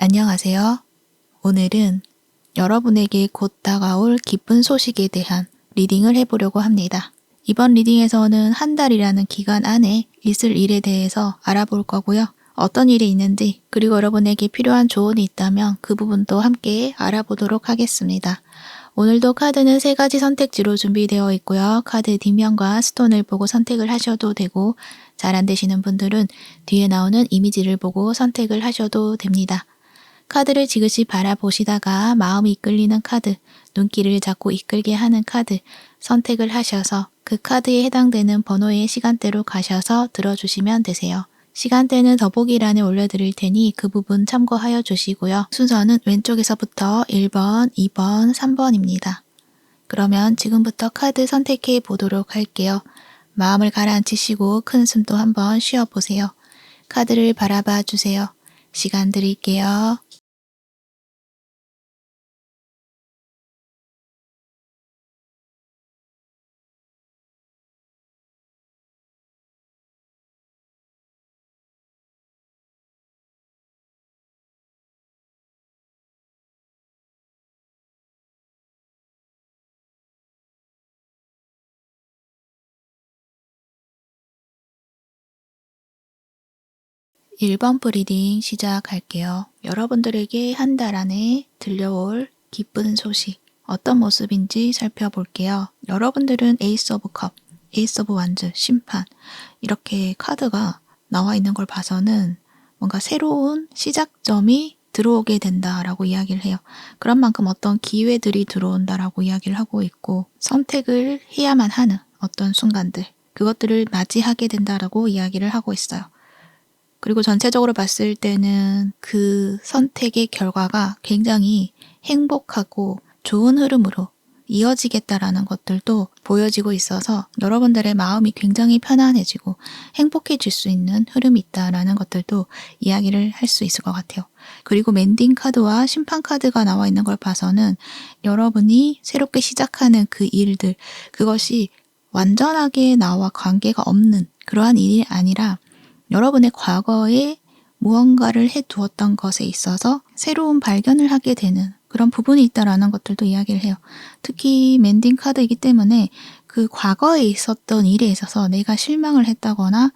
안녕하세요. 오늘은 여러분에게 곧 다가올 기쁜 소식에 대한 리딩을 해보려고 합니다. 이번 리딩에서는 한 달이라는 기간 안에 있을 일에 대해서 알아볼 거고요. 어떤 일이 있는지, 그리고 여러분에게 필요한 조언이 있다면 그 부분도 함께 알아보도록 하겠습니다. 오늘도 카드는 3가지 선택지로 준비되어 있고요. 카드 뒷면과 스톤을 보고 선택을 하셔도 되고, 잘 안 되시는 분들은 뒤에 나오는 이미지를 보고 선택을 하셔도 됩니다. 카드를 지그시 바라보시다가 마음이 이끌리는 카드, 눈길을 자꾸 이끌게 하는 카드 선택을 하셔서 그 카드에 해당되는 번호의 시간대로 가셔서 들어주시면 되세요. 시간대는 더보기란에 올려드릴 테니 그 부분 참고하여 주시고요. 순서는 왼쪽에서부터 1번, 2번, 3번입니다. 그러면 지금부터 카드 선택해 보도록 할게요. 마음을 가라앉히시고 큰 숨도 한번 쉬어보세요. 카드를 바라봐 주세요. 시간 드릴게요. (1번) 리딩 시작할게요. 여러분들에게 한 달 안에 들려올 기쁜 소식, 어떤 모습인지 살펴볼게요. 여러분들은 에이스 오브 컵, 에이스 오브 완즈, 심판 이렇게 카드가 나와 있는 걸 봐서는 뭔가 새로운 시작점이 들어오게 된다라고 이야기를 해요. 그런 만큼 어떤 기회들이 들어온다라고 이야기를 하고 있고, 선택을 해야만 하는 어떤 순간들, 그것들을 맞이하게 된다라고 이야기를 하고 있어요. 그리고 전체적으로 봤을 때는 그 선택의 결과가 굉장히 행복하고 좋은 흐름으로 이어지겠다라는 것들도 보여지고 있어서 여러분들의 마음이 굉장히 편안해지고 행복해질 수 있는 흐름이 있다라는 것들도 이야기를 할 수 있을 것 같아요. 그리고 멘딩 카드와 심판 카드가 나와 있는 걸 봐서는 여러분이 새롭게 시작하는 그 일들, 그것이 완전하게 나와 관계가 없는 그러한 일이 아니라 여러분의 과거에 무언가를 해두었던 것에 있어서 새로운 발견을 하게 되는 그런 부분이 있다라는 것들도 이야기를 해요. 특히 멘딩 카드이기 때문에 그 과거에 있었던 일에 있어서 내가 실망을 했다거나,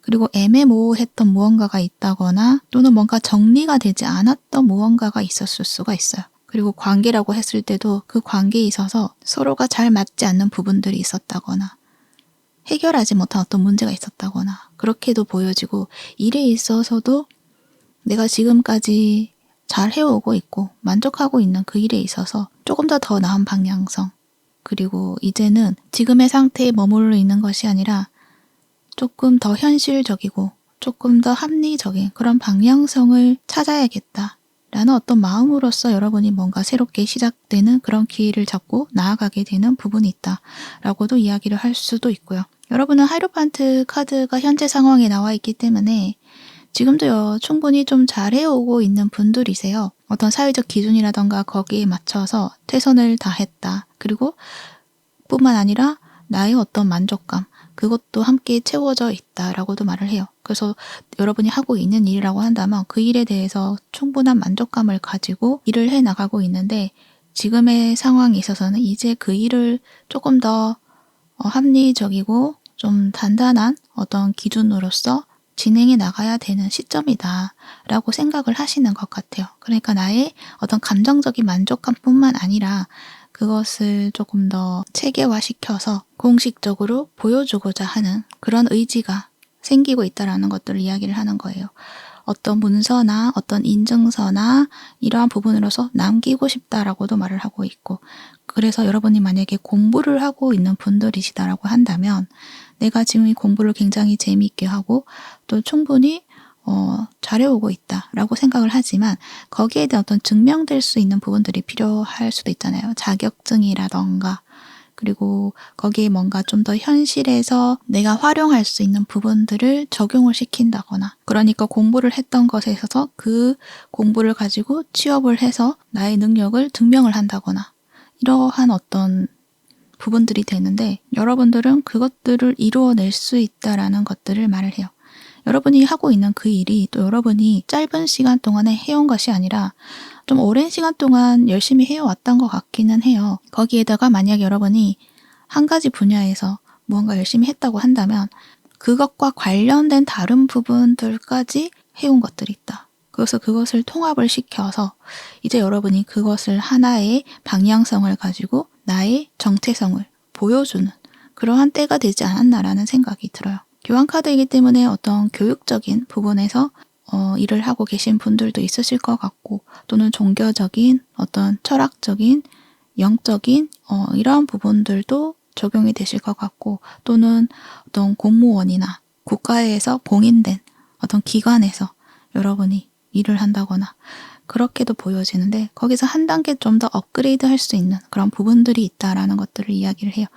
그리고 애매모호했던 무언가가 있다거나, 또는 뭔가 정리가 되지 않았던 무언가가 있었을 수가 있어요. 그리고 관계라고 했을 때도 그 관계에 있어서 서로가 잘 맞지 않는 부분들이 있었다거나, 해결하지 못한 어떤 문제가 있었다거나 그렇게도 보여지고, 일에 있어서도 내가 지금까지 잘 해오고 있고 만족하고 있는 그 일에 있어서 조금 더 나은 방향성, 그리고 이제는 지금의 상태에 머물러 있는 것이 아니라 조금 더 현실적이고 조금 더 합리적인 그런 방향성을 찾아야겠다 라는 어떤 마음으로서 여러분이 뭔가 새롭게 시작되는 그런 기회를 잡고 나아가게 되는 부분이 있다 라고도 이야기를 할 수도 있고요. 여러분은 하이로판트 카드가 현재 상황에 나와 있기 때문에 지금도 충분히 좀 잘해오고 있는 분들이세요. 어떤 사회적 기준이라던가 거기에 맞춰서 최선을 다했다. 그리고 뿐만 아니라 나의 어떤 만족감, 그것도 함께 채워져 있다라고도 말을 해요. 그래서 여러분이 하고 있는 일이라고 한다면 그 일에 대해서 충분한 만족감을 가지고 일을 해나가고 있는데, 지금의 상황에 있어서는 이제 그 일을 조금 더 합리적이고 좀 단단한 어떤 기준으로서 진행해 나가야 되는 시점이다 라고 생각을 하시는 것 같아요. 그러니까 나의 어떤 감정적인 만족감뿐만 아니라 그것을 조금 더 체계화시켜서 공식적으로 보여주고자 하는 그런 의지가 생기고 있다는 것들을 이야기를 하는 거예요. 어떤 문서나 어떤 인증서나 이러한 부분으로서 남기고 싶다라고도 말을 하고 있고, 그래서 여러분이 만약에 공부를 하고 있는 분들이시다라고 한다면 내가 지금 이 공부를 굉장히 재미있게 하고 또 충분히 잘해오고 있다라고 생각을 하지만 거기에 대한 어떤 증명될 수 있는 부분들이 필요할 수도 있잖아요. 자격증이라던가, 그리고 거기에 뭔가 좀 더 현실에서 내가 활용할 수 있는 부분들을 적용을 시킨다거나, 그러니까 공부를 했던 것에 있어서 그 공부를 가지고 취업을 해서 나의 능력을 증명을 한다거나, 이러한 어떤 부분들이 되는데 여러분들은 그것들을 이루어낼 수 있다라는 것들을 말을 해요. 여러분이 하고 있는 그 일이 또 여러분이 짧은 시간 동안에 해온 것이 아니라 좀 오랜 시간 동안 열심히 해왔던 것 같기는 해요. 거기에다가 만약 여러분이 한 가지 분야에서 무언가 열심히 했다고 한다면 그것과 관련된 다른 부분들까지 해온 것들이 있다. 그래서 그것을 통합을 시켜서 이제 여러분이 그것을 하나의 방향성을 가지고 나의 정체성을 보여주는 그러한 때가 되지 않았나라는 생각이 들어요. 교환카드이기 때문에 어떤 교육적인 부분에서 일을 하고 계신 분들도 있으실 것 같고 또는 종교적인 어떤 철학적인 영적인 이러한 부분들도 적용이 되실 것 같고 또는 어떤 공무원이나 국가에서 공인된 어떤 기관에서 여러분이 일을 한다거나 그렇게도 보여지는데 거기서 한 단계 좀 더 업그레이드 할 수 있는 그런 부분들이 있다라는 것들을 이야기를 해요.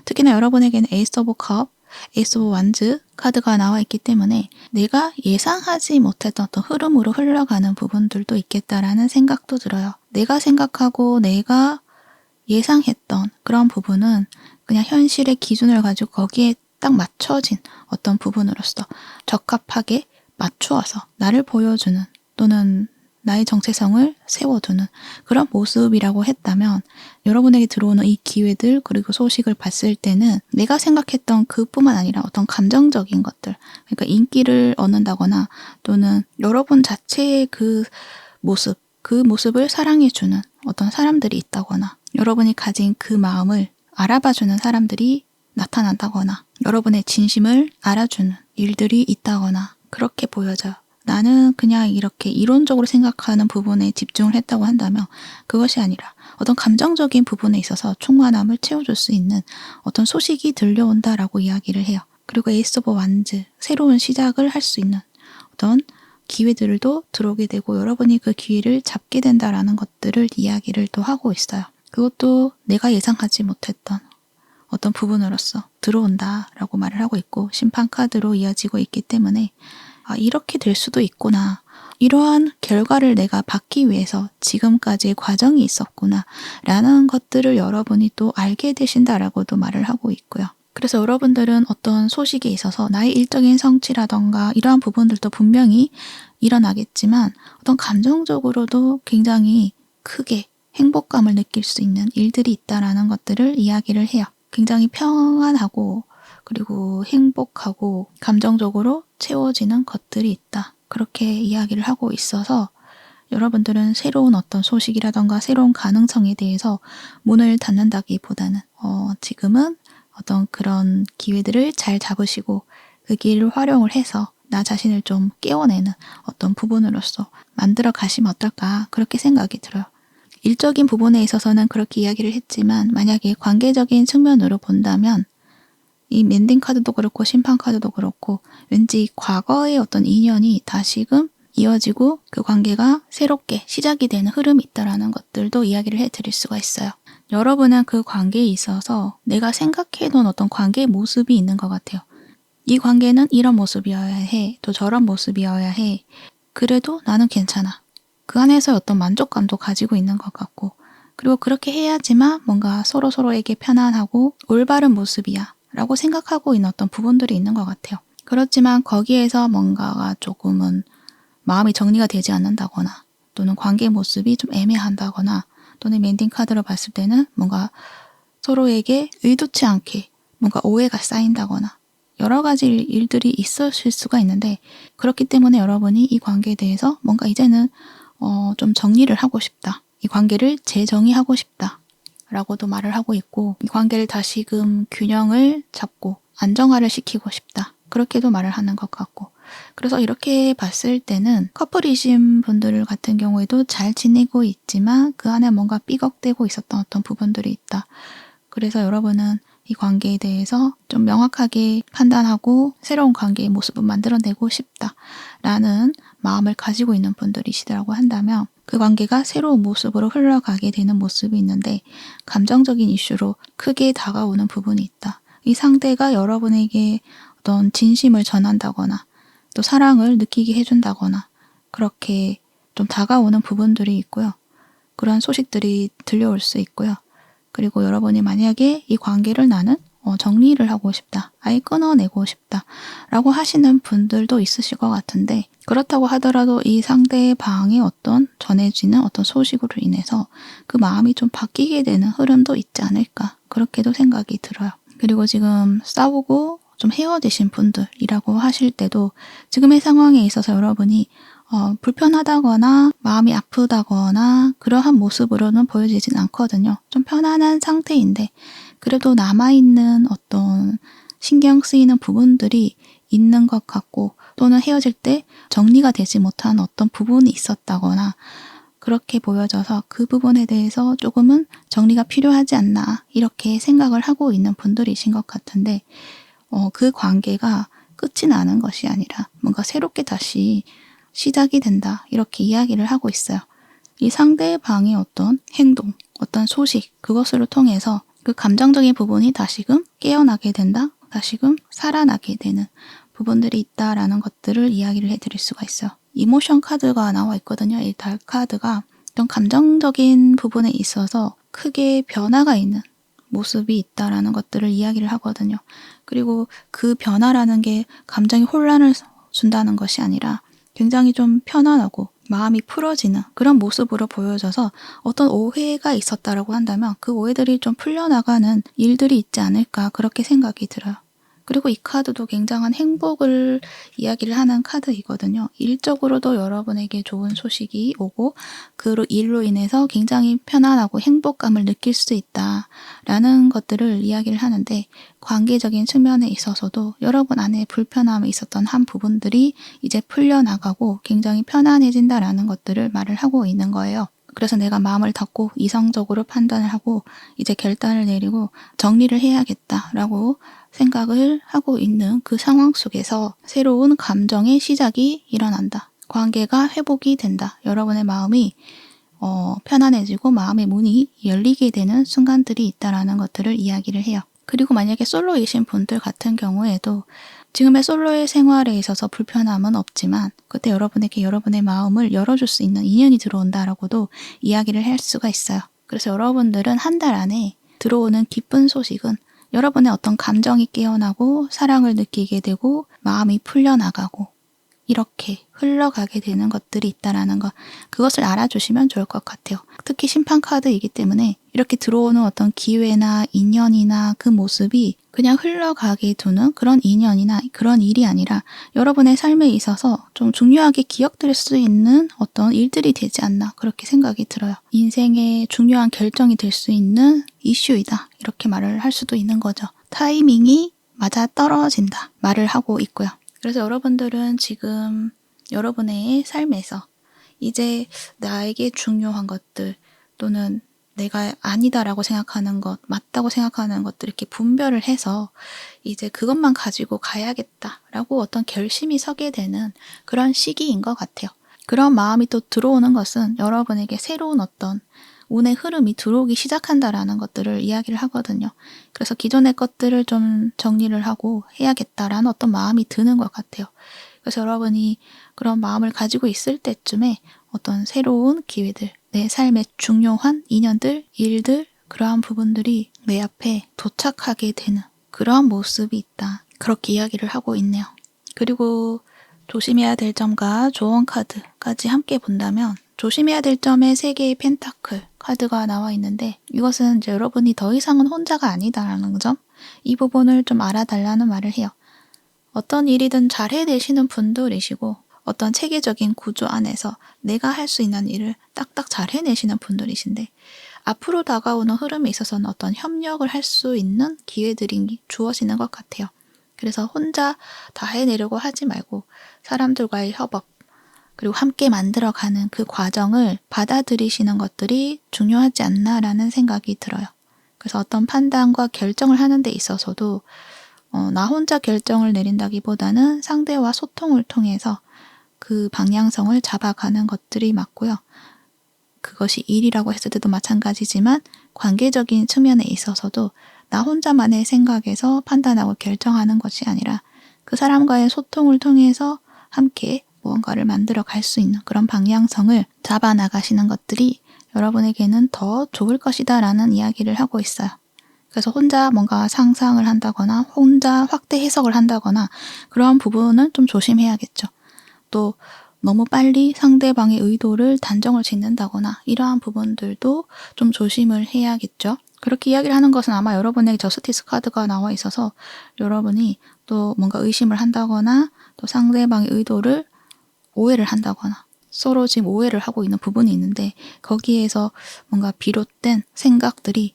특히나 여러분에게는 에이스 오브 컵, 에이스 오브 완즈 카드가 나와 있기 때문에 내가 예상하지 못했던 어떤 흐름으로 흘러가는 부분들도 있겠다라는 생각도 들어요. 내가 생각하고 내가 예상했던 그런 부분은 그냥 현실의 기준을 가지고 거기에 딱 맞춰진 어떤 부분으로서 적합하게 맞추어서 나를 보여주는 또는 나의 정체성을 세워두는 그런 모습이라고 했다면 여러분에게 들어오는 이 기회들 그리고 소식을 봤을 때는 내가 생각했던 그뿐만 아니라 어떤 감정적인 것들 그러니까 인기를 얻는다거나 또는 여러분 자체의 그 모습을 사랑해주는 어떤 사람들이 있다거나 여러분이 가진 그 마음을 알아봐주는 사람들이 나타난다거나 여러분의 진심을 알아주는 일들이 있다거나 그렇게 보여져요. 나는 그냥 이렇게 이론적으로 생각하는 부분에 집중을 했다고 한다면 그것이 아니라 어떤 감정적인 부분에 있어서 충만함을 채워줄 수 있는 어떤 소식이 들려온다라고 이야기를 해요. 그리고 에이스 오브 완즈, 새로운 시작을 할 수 있는 어떤 기회들도 들어오게 되고 여러분이 그 기회를 잡게 된다라는 것들을 이야기를 또 하고 있어요. 그것도 내가 예상하지 못했던 어떤 부분으로서 들어온다라고 말을 하고 있고 심판 카드로 이어지고 있기 때문에 이렇게 될 수도 있구나. 이러한 결과를 내가 받기 위해서 지금까지의 과정이 있었구나. 라는 것들을 여러분이 또 알게 되신다라고도 말을 하고 있고요. 그래서 여러분들은 어떤 소식에 있어서 나의 일적인 성취라던가 이러한 부분들도 분명히 일어나겠지만 어떤 감정적으로도 굉장히 크게 행복감을 느낄 수 있는 일들이 있다라는 것들을 이야기를 해요. 굉장히 평안하고 그리고 행복하고 감정적으로 채워지는 것들이 있다. 그렇게 이야기를 하고 있어서 여러분들은 새로운 어떤 소식이라던가 새로운 가능성에 대해서 문을 닫는다기보다는 지금은 어떤 그런 기회들을 잘 잡으시고 그 기회를 활용을 해서 나 자신을 좀 깨워내는 어떤 부분으로서 만들어 가시면 어떨까 그렇게 생각이 들어요. 일적인 부분에 있어서는 그렇게 이야기를 했지만 만약에 관계적인 측면으로 본다면 이 멘딩 카드도 그렇고 심판 카드도 그렇고 왠지 과거의 어떤 인연이 다시금 이어지고 그 관계가 새롭게 시작이 되는 흐름이 있다라는 것들도 이야기를 해드릴 수가 있어요. 여러분은 그 관계에 있어서 내가 생각해놓은 어떤 관계의 모습이 있는 것 같아요. 이 관계는 이런 모습이어야 해. 또 저런 모습이어야 해. 그래도 나는 괜찮아. 그 안에서 어떤 만족감도 가지고 있는 것 같고 그리고 그렇게 해야지만 뭔가 서로에게 편안하고 올바른 모습이야 라고 생각하고 있는 어떤 부분들이 있는 것 같아요. 그렇지만 거기에서 뭔가가 조금은 마음이 정리가 되지 않는다거나 또는 관계의 모습이 좀 애매한다거나 또는 멘딩 카드로 봤을 때는 뭔가 서로에게 의도치 않게 뭔가 오해가 쌓인다거나 여러 가지 일들이 있으실 수가 있는데 그렇기 때문에 여러분이 이 관계에 대해서 뭔가 이제는 좀 정리를 하고 싶다. 이 관계를 재정의하고 싶다. 라고도 말을 하고 있고 이 관계를 다시금 균형을 잡고 안정화를 시키고 싶다. 그렇게도 말을 하는 것 같고 그래서 이렇게 봤을 때는 커플이신 분들 같은 경우에도 잘 지내고 있지만 그 안에 뭔가 삐걱대고 있었던 어떤 부분들이 있다. 그래서 여러분은 이 관계에 대해서 좀 명확하게 판단하고 새로운 관계의 모습을 만들어내고 싶다라는 마음을 가지고 있는 분들이시더라고 한다면 그 관계가 새로운 모습으로 흘러가게 되는 모습이 있는데 감정적인 이슈로 크게 다가오는 부분이 있다. 이 상대가 여러분에게 어떤 진심을 전한다거나 또 사랑을 느끼게 해준다거나 그렇게 좀 다가오는 부분들이 있고요. 그런 소식들이 들려올 수 있고요. 그리고 여러분이 만약에 이 관계를 나는 정리를 하고 싶다, 아예 끊어내고 싶다 라고 하시는 분들도 있으실 것 같은데, 그렇다고 하더라도 이 상대방의 어떤 전해지는 어떤 소식으로 인해서 그 마음이 좀 바뀌게 되는 흐름도 있지 않을까, 그렇게도 생각이 들어요. 그리고 지금 싸우고 좀 헤어지신 분들이라고 하실 때도 지금의 상황에 있어서 여러분이 불편하다거나 마음이 아프다거나 그러한 모습으로는 보여지진 않거든요. 좀 편안한 상태인데 그래도 남아있는 어떤 신경 쓰이는 부분들이 있는 것 같고, 또는 헤어질 때 정리가 되지 못한 어떤 부분이 있었다거나 그렇게 보여져서 그 부분에 대해서 조금은 정리가 필요하지 않나 이렇게 생각을 하고 있는 분들이신 것 같은데, 그 관계가 끝이 나는 것이 아니라 뭔가 새롭게 다시 시작이 된다 이렇게 이야기를 하고 있어요. 이 상대방의 어떤 행동, 어떤 소식, 그것을 통해서 그 감정적인 부분이 다시금 깨어나게 된다, 다시금 살아나게 되는 부분들이 있다라는 것들을 이야기를 해드릴 수가 있어요. 이모션 카드가 나와 있거든요. 이 달 카드가 어떤 감정적인 부분에 있어서 크게 변화가 있는 모습이 있다라는 것들을 이야기를 하거든요. 그리고 그 변화라는 게 감정의 혼란을 준다는 것이 아니라 굉장히 좀 편안하고 마음이 풀어지는 그런 모습으로 보여져서 어떤 오해가 있었다라고 한다면 그 오해들이 좀 풀려나가는 일들이 있지 않을까, 그렇게 생각이 들어요. 그리고 이 카드도 굉장한 행복을 이야기를 하는 카드이거든요. 일적으로도 여러분에게 좋은 소식이 오고 그 일로 인해서 굉장히 편안하고 행복감을 느낄 수 있다라는 것들을 이야기를 하는데, 관계적인 측면에 있어서도 여러분 안에 불편함이 있었던 한 부분들이 이제 풀려나가고 굉장히 편안해진다라는 것들을 말을 하고 있는 거예요. 그래서 내가 마음을 닫고 이성적으로 판단을 하고 이제 결단을 내리고 정리를 해야겠다라고 생각을 하고 있는 그 상황 속에서 새로운 감정의 시작이 일어난다. 관계가 회복이 된다. 여러분의 마음이 편안해지고 마음의 문이 열리게 되는 순간들이 있다라는 것들을 이야기를 해요. 그리고 만약에 솔로이신 분들 같은 경우에도 지금의 솔로의 생활에 있어서 불편함은 없지만 그때 여러분에게 여러분의 마음을 열어줄 수 있는 인연이 들어온다라고도 이야기를 할 수가 있어요. 그래서 여러분들은 한 달 안에 들어오는 기쁜 소식은 여러분의 어떤 감정이 깨어나고 사랑을 느끼게 되고 마음이 풀려나가고 이렇게 흘러가게 되는 것들이 있다라는 것, 그것을 알아주시면 좋을 것 같아요. 특히 심판 카드이기 때문에 이렇게 들어오는 어떤 기회나 인연이나 그 모습이 그냥 흘러가게 두는 그런 인연이나 그런 일이 아니라 여러분의 삶에 있어서 좀 중요하게 기억될 수 있는 어떤 일들이 되지 않나, 그렇게 생각이 들어요. 인생의 중요한 결정이 될 수 있는 이슈이다, 이렇게 말을 할 수도 있는 거죠. 타이밍이 맞아 떨어진다 말을 하고 있고요. 그래서 여러분들은 지금 여러분의 삶에서 이제 나에게 중요한 것들 또는 내가 아니다라고 생각하는 것, 맞다고 생각하는 것들 이렇게 분별을 해서 이제 그것만 가지고 가야겠다라고 어떤 결심이 서게 되는 그런 시기인 것 같아요. 그런 마음이 또 들어오는 것은 여러분에게 새로운 어떤 운의 흐름이 들어오기 시작한다라는 것들을 이야기를 하거든요. 그래서 기존의 것들을 좀 정리를 하고 해야겠다라는 어떤 마음이 드는 것 같아요. 그래서 여러분이 그런 마음을 가지고 있을 때쯤에 어떤 새로운 기회들, 내 삶의 중요한 인연들, 일들, 그러한 부분들이 내 앞에 도착하게 되는 그러한 모습이 있다. 그렇게 이야기를 하고 있네요. 그리고 조심해야 될 점과 조언 카드까지 함께 본다면, 조심해야 될 점에 3개의 펜타클 카드가 나와 있는데, 이것은 이제 여러분이 더 이상은 혼자가 아니다라는 점, 이 부분을 좀 알아달라는 말을 해요. 어떤 일이든 잘 해내시는 분들이시고 어떤 체계적인 구조 안에서 내가 할 수 있는 일을 딱딱 잘 해내시는 분들이신데, 앞으로 다가오는 흐름에 있어서는 어떤 협력을 할 수 있는 기회들이 주어지는 것 같아요. 그래서 혼자 다 해내려고 하지 말고 사람들과의 협업, 그리고 함께 만들어가는 그 과정을 받아들이시는 것들이 중요하지 않나라는 생각이 들어요. 그래서 어떤 판단과 결정을 하는 데 있어서도 나 혼자 결정을 내린다기보다는 상대와 소통을 통해서 그 방향성을 잡아가는 것들이 맞고요. 그것이 일이라고 했을 때도 마찬가지지만 관계적인 측면에 있어서도 나 혼자만의 생각에서 판단하고 결정하는 것이 아니라 그 사람과의 소통을 통해서 함께 무언가를 만들어 갈 수 있는 그런 방향성을 잡아나가시는 것들이 여러분에게는 더 좋을 것이다 라는 이야기를 하고 있어요. 그래서 혼자 뭔가 상상을 한다거나 혼자 확대 해석을 한다거나 그러한 부분은 좀 조심해야겠죠. 또 너무 빨리 상대방의 의도를 단정을 짓는다거나 이러한 부분들도 좀 조심을 해야겠죠. 그렇게 이야기를 하는 것은 아마 여러분에게 저스티스 카드가 나와 있어서 여러분이 또 뭔가 의심을 한다거나 또 상대방의 의도를 오해를 한다거나 서로 지금 오해를 하고 있는 부분이 있는데 거기에서 뭔가 비롯된 생각들이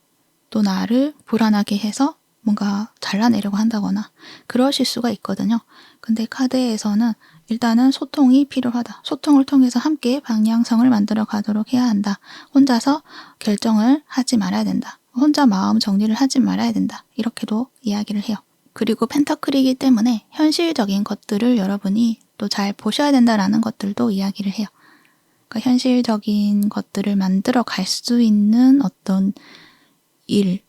또 나를 불안하게 해서 뭔가 잘라내려고 한다거나 그러실 수가 있거든요. 근데 카드에서는 일단은 소통이 필요하다. 소통을 통해서 함께 방향성을 만들어 가도록 해야 한다. 혼자서 결정을 하지 말아야 된다. 혼자 마음 정리를 하지 말아야 된다. 이렇게도 이야기를 해요. 그리고 펜타클이기 때문에 현실적인 것들을 여러분이 또 잘 보셔야 된다라는 것들도 이야기를 해요. 그러니까 현실적인 것들을 만들어 갈 수 있는 어떤 일,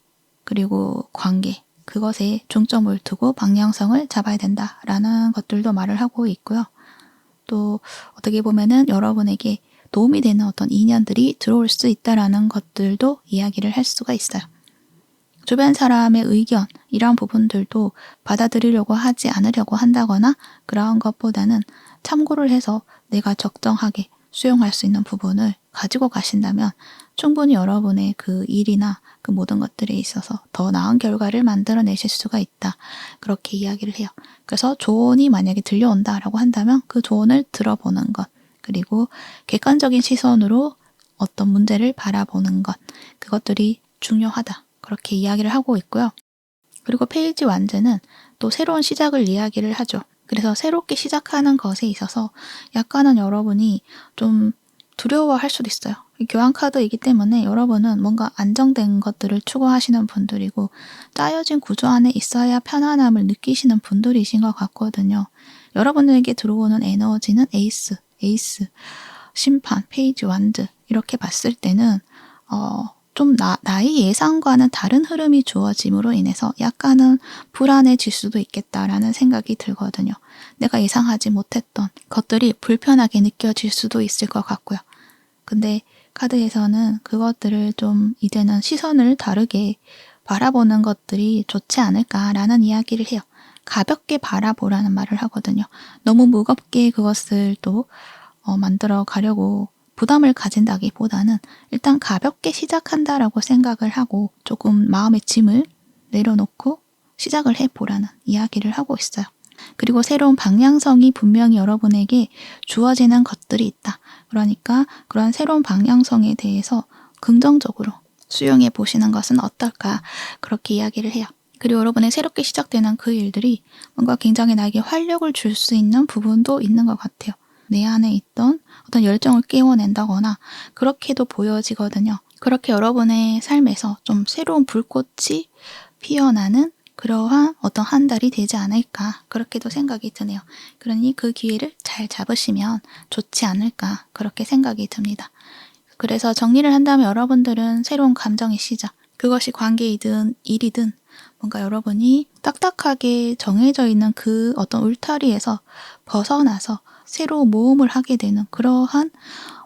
그리고 관계, 그것에 중점을 두고 방향성을 잡아야 된다라는 것들도 말을 하고 있고요. 또 어떻게 보면은 여러분에게 도움이 되는 어떤 인연들이 들어올 수 있다라는 것들도 이야기를 할 수가 있어요. 주변 사람의 의견, 이런 부분들도 받아들이려고 하지 않으려고 한다거나 그러한 것보다는 참고를 해서 내가 적정하게 수용할 수 있는 부분을 가지고 가신다면 충분히 여러분의 그 일이나 그 모든 것들에 있어서 더 나은 결과를 만들어내실 수가 있다. 그렇게 이야기를 해요. 그래서 조언이 만약에 들려온다라고 한다면 그 조언을 들어보는 것, 그리고 객관적인 시선으로 어떤 문제를 바라보는 것, 그것들이 중요하다. 그렇게 이야기를 하고 있고요. 그리고 페이지 완즈는 또 새로운 시작을 이야기를 하죠. 그래서 새롭게 시작하는 것에 있어서 약간은 여러분이 좀 두려워할 수도 있어요. 교환 카드이기 때문에 여러분은 뭔가 안정된 것들을 추구하시는 분들이고 짜여진 구조 안에 있어야 편안함을 느끼시는 분들이신 것 같거든요. 여러분에게 들어오는 에너지는 에이스, 심판, 페이지 완즈 이렇게 봤을 때는 좀 나의 예상과는 다른 흐름이 주어짐으로 인해서 약간은 불안해질 수도 있겠다라는 생각이 들거든요. 내가 예상하지 못했던 것들이 불편하게 느껴질 수도 있을 것 같고요. 근데 카드에서는 그것들을 좀 이제는 시선을 다르게 바라보는 것들이 좋지 않을까라는 이야기를 해요. 가볍게 바라보라는 말을 하거든요. 너무 무겁게 그것을 또 만들어 가려고 부담을 가진다기보다는 일단 가볍게 시작한다라고 생각을 하고 조금 마음의 짐을 내려놓고 시작을 해보라는 이야기를 하고 있어요. 그리고 새로운 방향성이 분명히 여러분에게 주어지는 것들이 있다. 그러니까 그런 새로운 방향성에 대해서 긍정적으로 수용해 보시는 것은 어떨까 그렇게 이야기를 해요. 그리고 여러분의 새롭게 시작되는 그 일들이 뭔가 굉장히 나에게 활력을 줄 수 있는 부분도 있는 것 같아요. 내 안에 있던 어떤 열정을 깨워낸다거나 그렇게도 보여지거든요. 그렇게 여러분의 삶에서 좀 새로운 불꽃이 피어나는 그러한 어떤 한 달이 되지 않을까 그렇게도 생각이 드네요. 그러니 그 기회를 잘 잡으시면 좋지 않을까 그렇게 생각이 듭니다. 그래서 정리를 한다면 여러분들은 새로운 감정의 시작, 그것이 관계이든 일이든 뭔가 여러분이 딱딱하게 정해져 있는 그 어떤 울타리에서 벗어나서 새로 모험을 하게 되는 그러한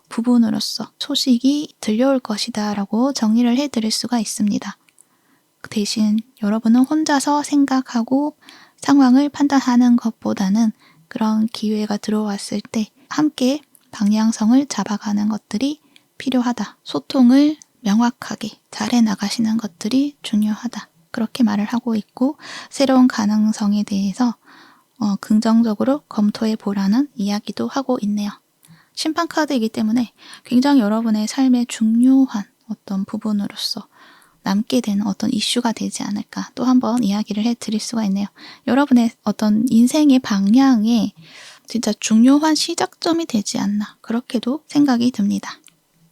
부분으로서 소식이 들려올 것이다 라고 정리를 해드릴 수가 있습니다. 대신 여러분은 혼자서 생각하고 상황을 판단하는 것보다는 그런 기회가 들어왔을 때 함께 방향성을 잡아가는 것들이 필요하다. 소통을 명확하게 잘 해나가시는 것들이 중요하다. 그렇게 말을 하고 있고 새로운 가능성에 대해서 긍정적으로 검토해 보라는 이야기도 하고 있네요. 심판 카드이기 때문에 굉장히 여러분의 삶의 중요한 어떤 부분으로서 남게 되는 어떤 이슈가 되지 않을까 또 한번 이야기를 해드릴 수가 있네요. 여러분의 어떤 인생의 방향에 진짜 중요한 시작점이 되지 않나 그렇게도 생각이 듭니다.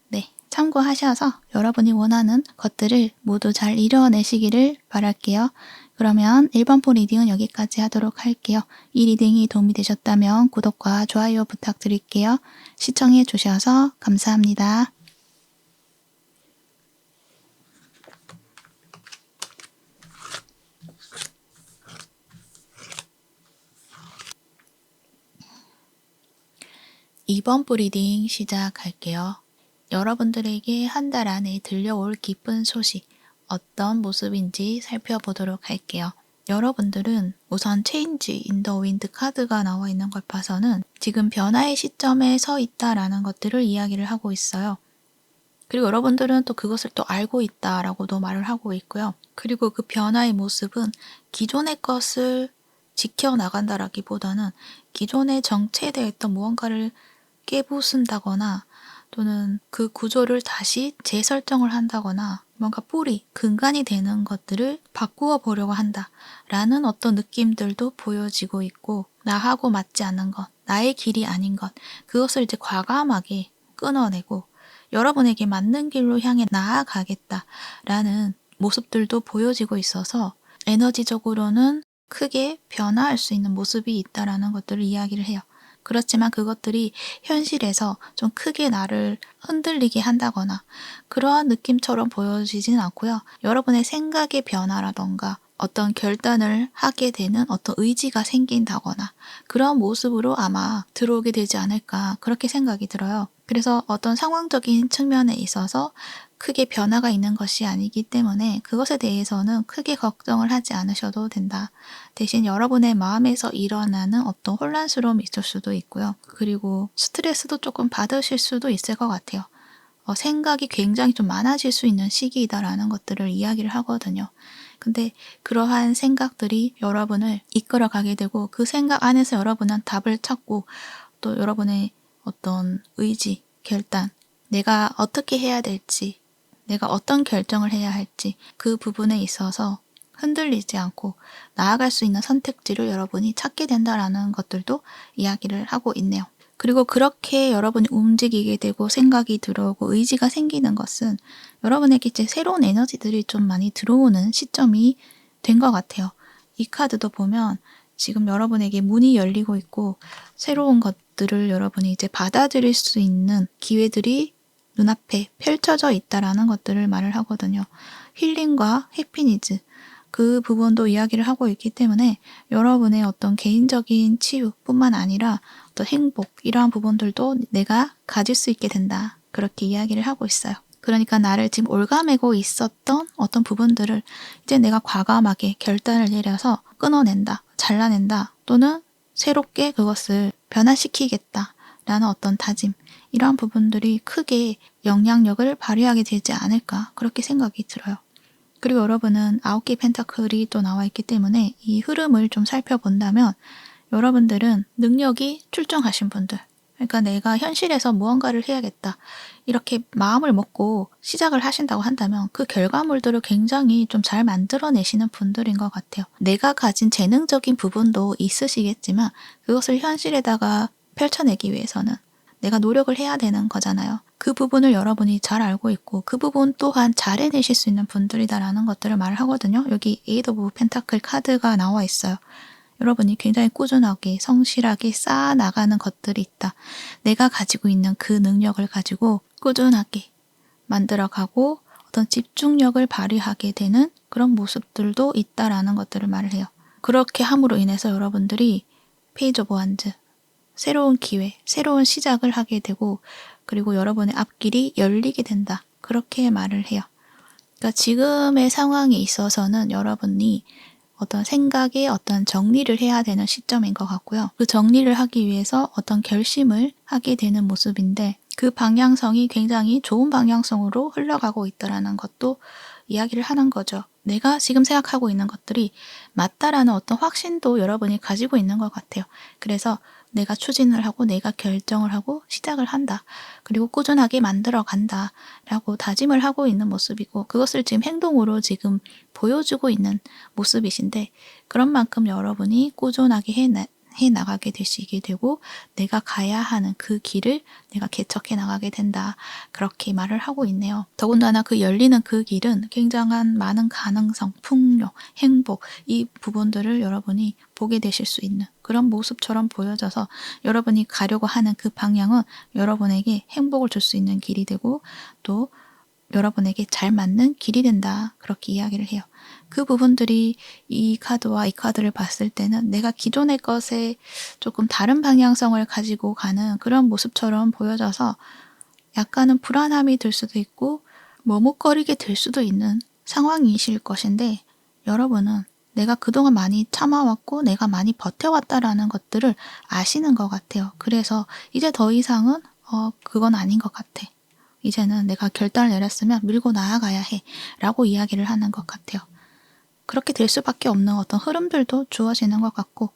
네, 참고하셔서 여러분이 원하는 것들을 모두 잘 이뤄내시기를 바랄게요. 그러면 1번 포 리딩은 여기까지 하도록 할게요. 이 리딩이 도움이 되셨다면 구독과 좋아요 부탁드릴게요. 시청해 주셔서 감사합니다. 2번 포 리딩 시작할게요. 여러분들에게 한 달 안에 들려올 기쁜 소식, 어떤 모습인지 살펴보도록 할게요. 여러분들은 우선 Change in the Wind 카드가 나와 있는 걸 봐서는 지금 변화의 시점에 서 있다라는 것들을 이야기를 하고 있어요. 그리고 여러분들은 또 그것을 또 알고 있다라고도 말을 하고 있고요. 그리고 그 변화의 모습은 기존의 것을 지켜나간다라기보다는 기존에 정체되어 있던 무언가를 깨부순다거나 또는 그 구조를 다시 재설정을 한다거나 뭔가 뿌리, 근간이 되는 것들을 바꾸어 보려고 한다라는 어떤 느낌들도 보여지고 있고, 나하고 맞지 않는 것, 나의 길이 아닌 것, 그것을 이제 과감하게 끊어내고 여러분에게 맞는 길로 향해 나아가겠다라는 모습들도 보여지고 있어서 에너지적으로는 크게 변화할 수 있는 모습이 있다라는 것들을 이야기를 해요. 그렇지만 그것들이 현실에서 좀 크게 나를 흔들리게 한다거나 그러한 느낌처럼 보여지진 않고요. 여러분의 생각의 변화라던가 어떤 결단을 하게 되는 어떤 의지가 생긴다거나 그런 모습으로 아마 들어오게 되지 않을까, 그렇게 생각이 들어요. 그래서 어떤 상황적인 측면에 있어서 크게 변화가 있는 것이 아니기 때문에 그것에 대해서는 크게 걱정을 하지 않으셔도 된다. 대신 여러분의 마음에서 일어나는 어떤 혼란스러움이 있을 수도 있고요. 그리고 스트레스도 조금 받으실 수도 있을 것 같아요. 생각이 굉장히 좀 많아질 수 있는 시기이다라는 것들을 이야기를 하거든요. 근데 그러한 생각들이 여러분을 이끌어가게 되고 그 생각 안에서 여러분은 답을 찾고 또 여러분의 어떤 의지, 결단, 내가 어떻게 해야 될지, 내가 어떤 결정을 해야 할지 그 부분에 있어서 흔들리지 않고 나아갈 수 있는 선택지를 여러분이 찾게 된다라는 것들도 이야기를 하고 있네요. 그리고 그렇게 여러분이 움직이게 되고 생각이 들어오고 의지가 생기는 것은 여러분에게 이제 새로운 에너지들이 좀 많이 들어오는 시점이 된 것 같아요. 이 카드도 보면 지금 여러분에게 문이 열리고 있고 새로운 것들을 여러분이 이제 받아들일 수 있는 기회들이 눈앞에 펼쳐져 있다라는 것들을 말을 하거든요. 힐링과 해피니즈, 그 부분도 이야기를 하고 있기 때문에 여러분의 어떤 개인적인 치유뿐만 아니라 어떤 행복, 이러한 부분들도 내가 가질 수 있게 된다. 그렇게 이야기를 하고 있어요. 그러니까 나를 지금 올가매고 있었던 어떤 부분들을 이제 내가 과감하게 결단을 내려서 끊어낸다, 잘라낸다, 또는 새롭게 그것을 변화시키겠다 라는 어떤 다짐, 이러한 부분들이 크게 영향력을 발휘하게 되지 않을까, 그렇게 생각이 들어요. 그리고 여러분은 9개 펜타클이 또 나와 있기 때문에 이 흐름을 좀 살펴본다면 여러분들은 능력이 출중하신 분들, 그러니까 내가 현실에서 무언가를 해야겠다 이렇게 마음을 먹고 시작을 하신다고 한다면 그 결과물들을 굉장히 좀 잘 만들어내시는 분들인 것 같아요. 내가 가진 재능적인 부분도 있으시겠지만 그것을 현실에다가 펼쳐내기 위해서는 내가 노력을 해야 되는 거잖아요. 그 부분을 여러분이 잘 알고 있고 그 부분 또한 잘 해내실 수 있는 분들이다라는 것들을 말을 하거든요. 여기 에이드 오브 펜타클 카드가 나와 있어요. 여러분이 굉장히 꾸준하게 성실하게 쌓아나가는 것들이 있다. 내가 가지고 있는 그 능력을 가지고 꾸준하게 만들어가고 어떤 집중력을 발휘하게 되는 그런 모습들도 있다라는 것들을 말을 해요. 그렇게 함으로 인해서 여러분들이 페이지 오브 완즈, 새로운 기회, 새로운 시작을 하게 되고 그리고 여러분의 앞길이 열리게 된다. 그렇게 말을 해요. 그러니까 지금의 상황에 있어서는 여러분이 어떤 생각에 어떤 정리를 해야 되는 시점인 것 같고요. 그 정리를 하기 위해서 어떤 결심을 하게 되는 모습인데 그 방향성이 굉장히 좋은 방향성으로 흘러가고 있다는 것도 이야기를 하는 거죠. 내가 지금 생각하고 있는 것들이 맞다라는 어떤 확신도 여러분이 가지고 있는 것 같아요. 그래서 내가 추진을 하고 내가 결정을 하고 시작을 한다. 그리고 꾸준하게 만들어 간다. 라고 다짐을 하고 있는 모습이고 그것을 지금 행동으로 지금 보여주고 있는 모습이신데 그런 만큼 여러분이 꾸준하게 해 나가게 되시게 되고 내가 가야 하는 그 길을 내가 개척해 나가게 된다. 그렇게 말을 하고 있네요. 더군다나 그 열리는 그 길은 굉장한 많은 가능성, 풍요, 행복 이 부분들을 여러분이 보게 되실 수 있는 그런 모습처럼 보여져서 여러분이 가려고 하는 그 방향은 여러분에게 행복을 줄 수 있는 길이 되고 또 여러분에게 잘 맞는 길이 된다. 그렇게 이야기를 해요. 그 부분들이 이 카드와 이 카드를 봤을 때는 내가 기존의 것에 조금 다른 방향성을 가지고 가는 그런 모습처럼 보여져서 약간은 불안함이 들 수도 있고 머뭇거리게 될 수도 있는 상황이실 것인데 여러분은 내가 그동안 많이 참아왔고 내가 많이 버텨왔다라는 것들을 아시는 것 같아요. 그래서 이제 더 이상은 그건 아닌 것 같아. 이제는 내가 결단을 내렸으면 밀고 나아가야 해 라고 이야기를 하는 것 같아요. 그렇게 될 수밖에 없는 어떤 흐름들도 주어지는 것 같고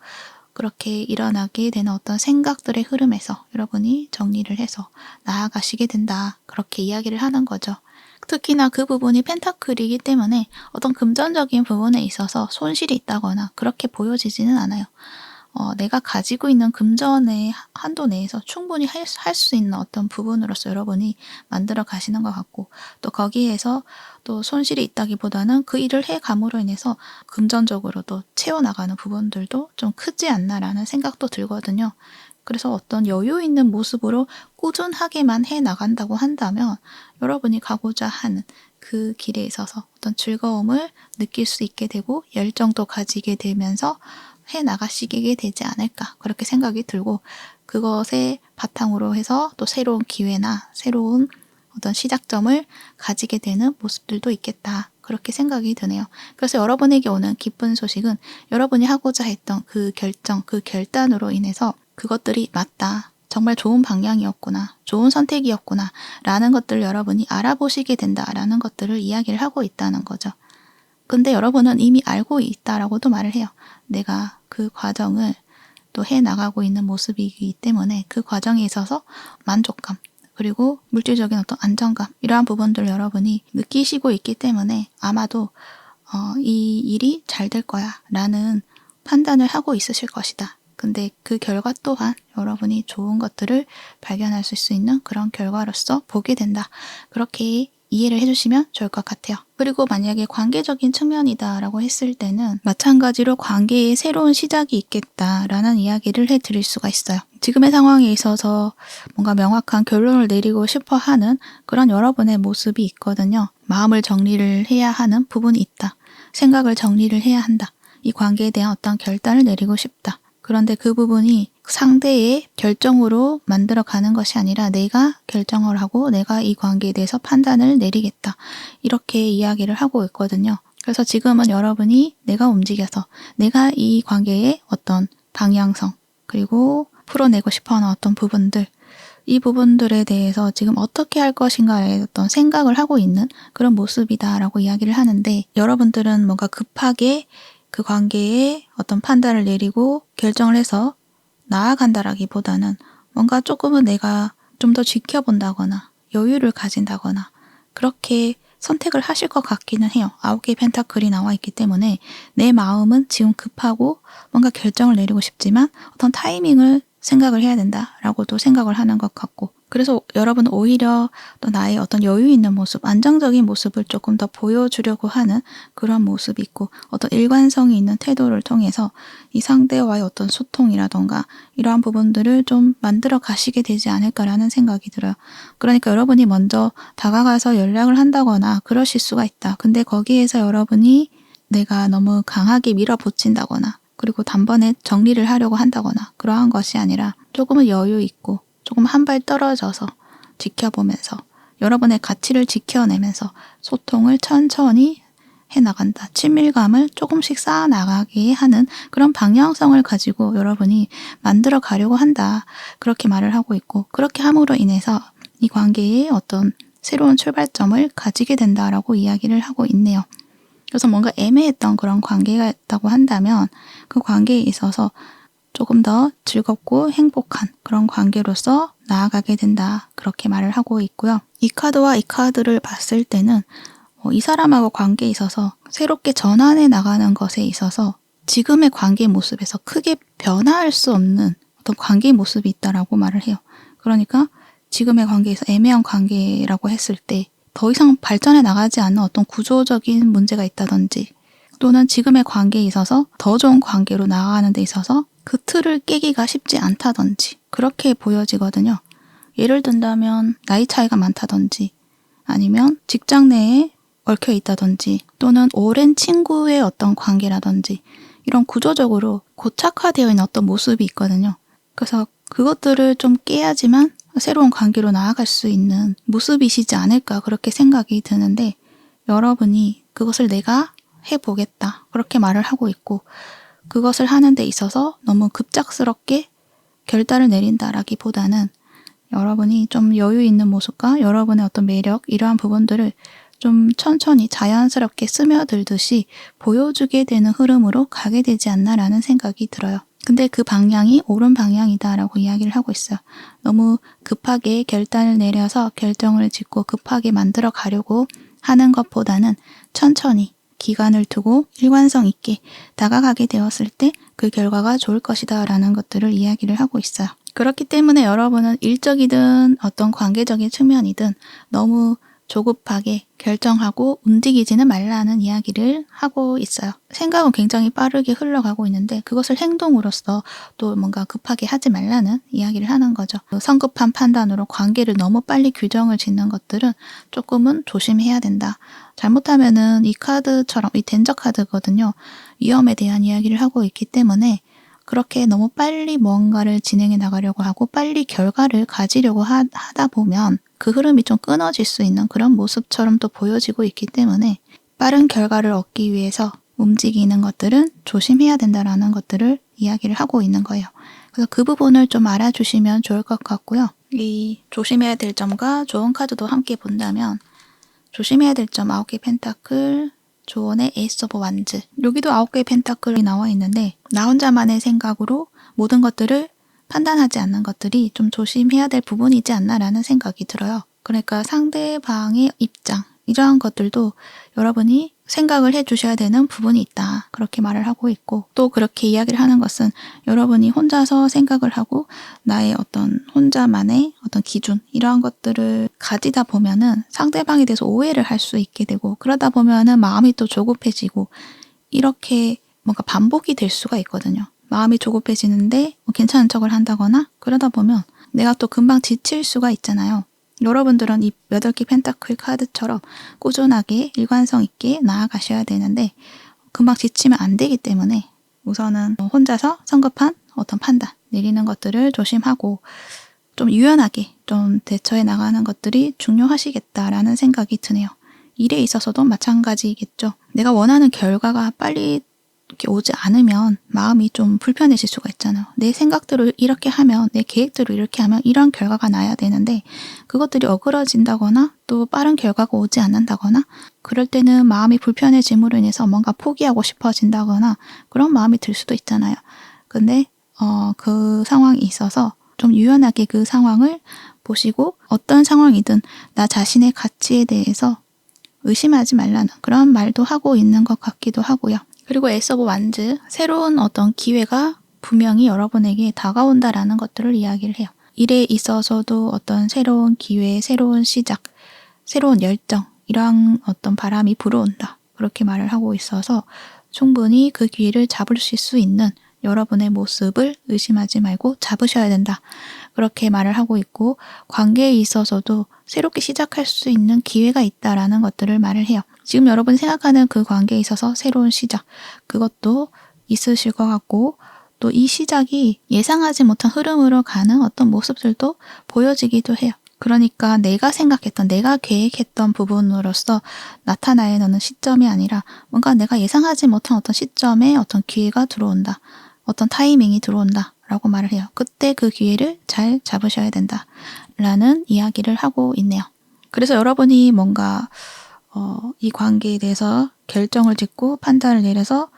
그렇게 일어나게 되는 어떤 생각들의 흐름에서 여러분이 정리를 해서 나아가시게 된다. 그렇게 이야기를 하는 거죠. 특히나 그 부분이 펜타클이기 때문에 어떤 금전적인 부분에 있어서 손실이 있다거나 그렇게 보여지지는 않아요. 내가 가지고 있는 금전의 한도 내에서 충분히 할 수 있는 어떤 부분으로서 여러분이 만들어 가시는 것 같고 또 거기에서 또 손실이 있다기보다는 그 일을 해감으로 인해서 금전적으로도 채워나가는 부분들도 좀 크지 않나라는 생각도 들거든요. 그래서 어떤 여유 있는 모습으로 꾸준하게만 해나간다고 한다면 여러분이 가고자 하는 그 길에 있어서 어떤 즐거움을 느낄 수 있게 되고 열정도 가지게 되면서 해나가시게 되지 않을까 그렇게 생각이 들고 그것에 바탕으로 해서 또 새로운 기회나 새로운 어떤 시작점을 가지게 되는 모습들도 있겠다. 그렇게 생각이 드네요. 그래서 여러분에게 오는 기쁜 소식은 여러분이 하고자 했던 그 결정, 그 결단으로 인해서 그것들이 맞다. 정말 좋은 방향이었구나. 좋은 선택이었구나. 라는 것들을 여러분이 알아보시게 된다라는 것들을 이야기를 하고 있다는 거죠. 근데 여러분은 이미 알고 있다라고도 말을 해요. 내가 그 과정을 또 해나가고 있는 모습이기 때문에 그 과정에 있어서 만족감 그리고 물질적인 어떤 안정감 이러한 부분들을 여러분이 느끼시고 있기 때문에 아마도 이 일이 잘 될 거야 라는 판단을 하고 있으실 것이다. 근데 그 결과 또한 여러분이 좋은 것들을 발견할 수 있는 그런 결과로서 보게 된다. 그렇게 이해를 해주시면 좋을 것 같아요. 그리고 만약에 관계적인 측면이다라고 했을 때는 마찬가지로 관계에 새로운 시작이 있겠다라는 이야기를 해드릴 수가 있어요. 지금의 상황에 있어서 뭔가 명확한 결론을 내리고 싶어 하는 그런 여러분의 모습이 있거든요. 마음을 정리를 해야 하는 부분이 있다. 생각을 정리를 해야 한다. 이 관계에 대한 어떤 결단을 내리고 싶다. 그런데 그 부분이 상대의 결정으로 만들어가는 것이 아니라 내가 결정을 하고 내가 이 관계에 대해서 판단을 내리겠다. 이렇게 이야기를 하고 있거든요. 그래서 지금은 여러분이 내가 움직여서 내가 이 관계의 어떤 방향성 그리고 풀어내고 싶어하는 어떤 부분들 이 부분들에 대해서 지금 어떻게 할 것인가에 어떤 생각을 하고 있는 그런 모습이다라고 이야기를 하는데 여러분들은 뭔가 급하게 그 관계에 어떤 판단을 내리고 결정을 해서 나아간다라기보다는 뭔가 조금은 내가 좀 더 지켜본다거나 여유를 가진다거나 그렇게 선택을 하실 것 같기는 해요. 9개의 펜타클이 나와 있기 때문에 내 마음은 지금 급하고 뭔가 결정을 내리고 싶지만 어떤 타이밍을 생각을 해야 된다라고도 생각을 하는 것 같고 그래서 여러분은 오히려 또 나의 어떤 여유 있는 모습, 안정적인 모습을 조금 더 보여주려고 하는 그런 모습이 있고 어떤 일관성이 있는 태도를 통해서 이 상대와의 어떤 소통이라던가 이러한 부분들을 좀 만들어 가시게 되지 않을까라는 생각이 들어요. 그러니까 여러분이 먼저 다가가서 연락을 한다거나 그러실 수가 있다. 근데 거기에서 여러분이 내가 너무 강하게 밀어붙인다거나 그리고 단번에 정리를 하려고 한다거나 그러한 것이 아니라 조금은 여유 있고 조금 한 발 떨어져서 지켜보면서 여러분의 가치를 지켜내면서 소통을 천천히 해나간다. 친밀감을 조금씩 쌓아나가게 하는 그런 방향성을 가지고 여러분이 만들어 가려고 한다. 그렇게 말을 하고 있고 그렇게 함으로 인해서 이 관계에 어떤 새로운 출발점을 가지게 된다라고 이야기를 하고 있네요. 그래서 뭔가 애매했던 그런 관계가 있다고 한다면 그 관계에 있어서 조금 더 즐겁고 행복한 그런 관계로서 나아가게 된다. 그렇게 말을 하고 있고요. 이 카드와 이 카드를 봤을 때는 이 사람하고 관계에 있어서 새롭게 전환해 나가는 것에 있어서 지금의 관계 모습에서 크게 변화할 수 없는 어떤 관계 모습이 있다라고 말을 해요. 그러니까 지금의 관계에서 애매한 관계라고 했을 때 더 이상 발전해 나가지 않는 어떤 구조적인 문제가 있다든지 또는 지금의 관계에 있어서 더 좋은 관계로 나아가는 데 있어서 그 틀을 깨기가 쉽지 않다든지 그렇게 보여지거든요. 예를 든다면 나이 차이가 많다든지 아니면 직장 내에 얽혀 있다든지 또는 오랜 친구의 어떤 관계라든지 이런 구조적으로 고착화되어 있는 어떤 모습이 있거든요. 그래서 그것들을 좀 깨야지만 새로운 관계로 나아갈 수 있는 모습이시지 않을까 그렇게 생각이 드는데 여러분이 그것을 내가 해보겠다. 그렇게 말을 하고 있고 그것을 하는 데 있어서 너무 급작스럽게 결단을 내린다라기보다는 여러분이 좀 여유 있는 모습과 여러분의 어떤 매력 이러한 부분들을 좀 천천히 자연스럽게 스며들듯이 보여주게 되는 흐름으로 가게 되지 않나라는 생각이 들어요. 근데 그 방향이 옳은 방향이다라고 이야기를 하고 있어요. 너무 급하게 결단을 내려서 결정을 짓고 급하게 만들어 가려고 하는 것보다는 천천히 기간을 두고 일관성 있게 다가가게 되었을 때 그 결과가 좋을 것이다 라는 것들을 이야기를 하고 있어요. 그렇기 때문에 여러분은 일적이든 어떤 관계적인 측면이든 너무 조급하게 결정하고 움직이지는 말라는 이야기를 하고 있어요. 생각은 굉장히 빠르게 흘러가고 있는데 그것을 행동으로서 또 뭔가 급하게 하지 말라는 이야기를 하는 거죠. 성급한 판단으로 관계를 너무 빨리 규정을 짓는 것들은 조금은 조심해야 된다. 잘못하면은 이 카드처럼 이 덴저 카드거든요. 위험에 대한 이야기를 하고 있기 때문에 그렇게 너무 빨리 뭔가를 진행해 나가려고 하고 빨리 결과를 가지려고 하다 보면 그 흐름이 좀 끊어질 수 있는 그런 모습처럼 또 보여지고 있기 때문에 빠른 결과를 얻기 위해서 움직이는 것들은 조심해야 된다라는 것들을 이야기를 하고 있는 거예요. 그래서 그 부분을 좀 알아주시면 좋을 것 같고요. 이 조심해야 될 점과 좋은 카드도 함께 본다면 조심해야 될 점 9개 펜타클, 조언의 에이스 오브 완즈. 여기도 9개의 펜타클이 나와 있는데 나 혼자만의 생각으로 모든 것들을 판단하지 않는 것들이 좀 조심해야 될 부분이지 않나라는 생각이 들어요. 그러니까 상대방의 입장, 이러한 것들도 여러분이 생각을 해주셔야 되는 부분이 있다. 그렇게 말을 하고 있고 또 그렇게 이야기를 하는 것은 여러분이 혼자서 생각을 하고 나의 어떤 혼자만의 어떤 기준 이러한 것들을 가지다 보면은 상대방에 대해서 오해를 할 수 있게 되고 그러다 보면은 마음이 또 조급해지고 이렇게 뭔가 반복이 될 수가 있거든요. 마음이 조급해지는데 괜찮은 척을 한다거나 그러다 보면 내가 또 금방 지칠 수가 있잖아요. 여러분들은 이 8개 펜타클 카드처럼 꾸준하게 일관성 있게 나아가셔야 되는데 금방 지치면 안 되기 때문에 우선은 혼자서 성급한 어떤 판단 내리는 것들을 조심하고 좀 유연하게 좀 대처해 나가는 것들이 중요하시겠다라는 생각이 드네요. 일에 있어서도 마찬가지겠죠. 내가 원하는 결과가 빨리 이렇게 오지 않으면 마음이 좀 불편해질 수가 있잖아요. 내 생각대로 이렇게 하면, 내 계획대로 이렇게 하면 이런 결과가 나야 되는데 그것들이 어그러진다거나 또 빠른 결과가 오지 않는다거나 그럴 때는 마음이 불편해짐으로 인해서 뭔가 포기하고 싶어진다거나 그런 마음이 들 수도 있잖아요. 근데 그 상황이 있어서 좀 유연하게 그 상황을 보시고 어떤 상황이든 나 자신의 가치에 대해서 의심하지 말라는 그런 말도 하고 있는 것 같기도 하고요. 그리고 에이스 오브 완즈, 새로운 어떤 기회가 분명히 여러분에게 다가온다라는 것들을 이야기를 해요. 일에 있어서도 어떤 새로운 기회, 새로운 시작, 새로운 열정, 이러한 어떤 바람이 불어온다. 그렇게 말을 하고 있어서 충분히 그 기회를 잡으실 수 있는 여러분의 모습을 의심하지 말고 잡으셔야 된다. 그렇게 말을 하고 있고 관계에 있어서도 새롭게 시작할 수 있는 기회가 있다라는 것들을 말을 해요. 지금 여러분이 생각하는 그 관계에 있어서 새로운 시작, 그것도 있으실 것 같고 또 이 시작이 예상하지 못한 흐름으로 가는 어떤 모습들도 보여지기도 해요. 그러니까 내가 생각했던, 내가 계획했던 부분으로서 나타나야 하는 시점이 아니라 뭔가 내가 예상하지 못한 어떤 시점에 어떤 기회가 들어온다. 어떤 타이밍이 들어온다 라고 말을 해요. 그때 그 기회를 잘 잡으셔야 된다 라는 이야기를 하고 있네요. 그래서 여러분이 뭔가 이 관계에 대해서 결정을 짓고 판단을 내려서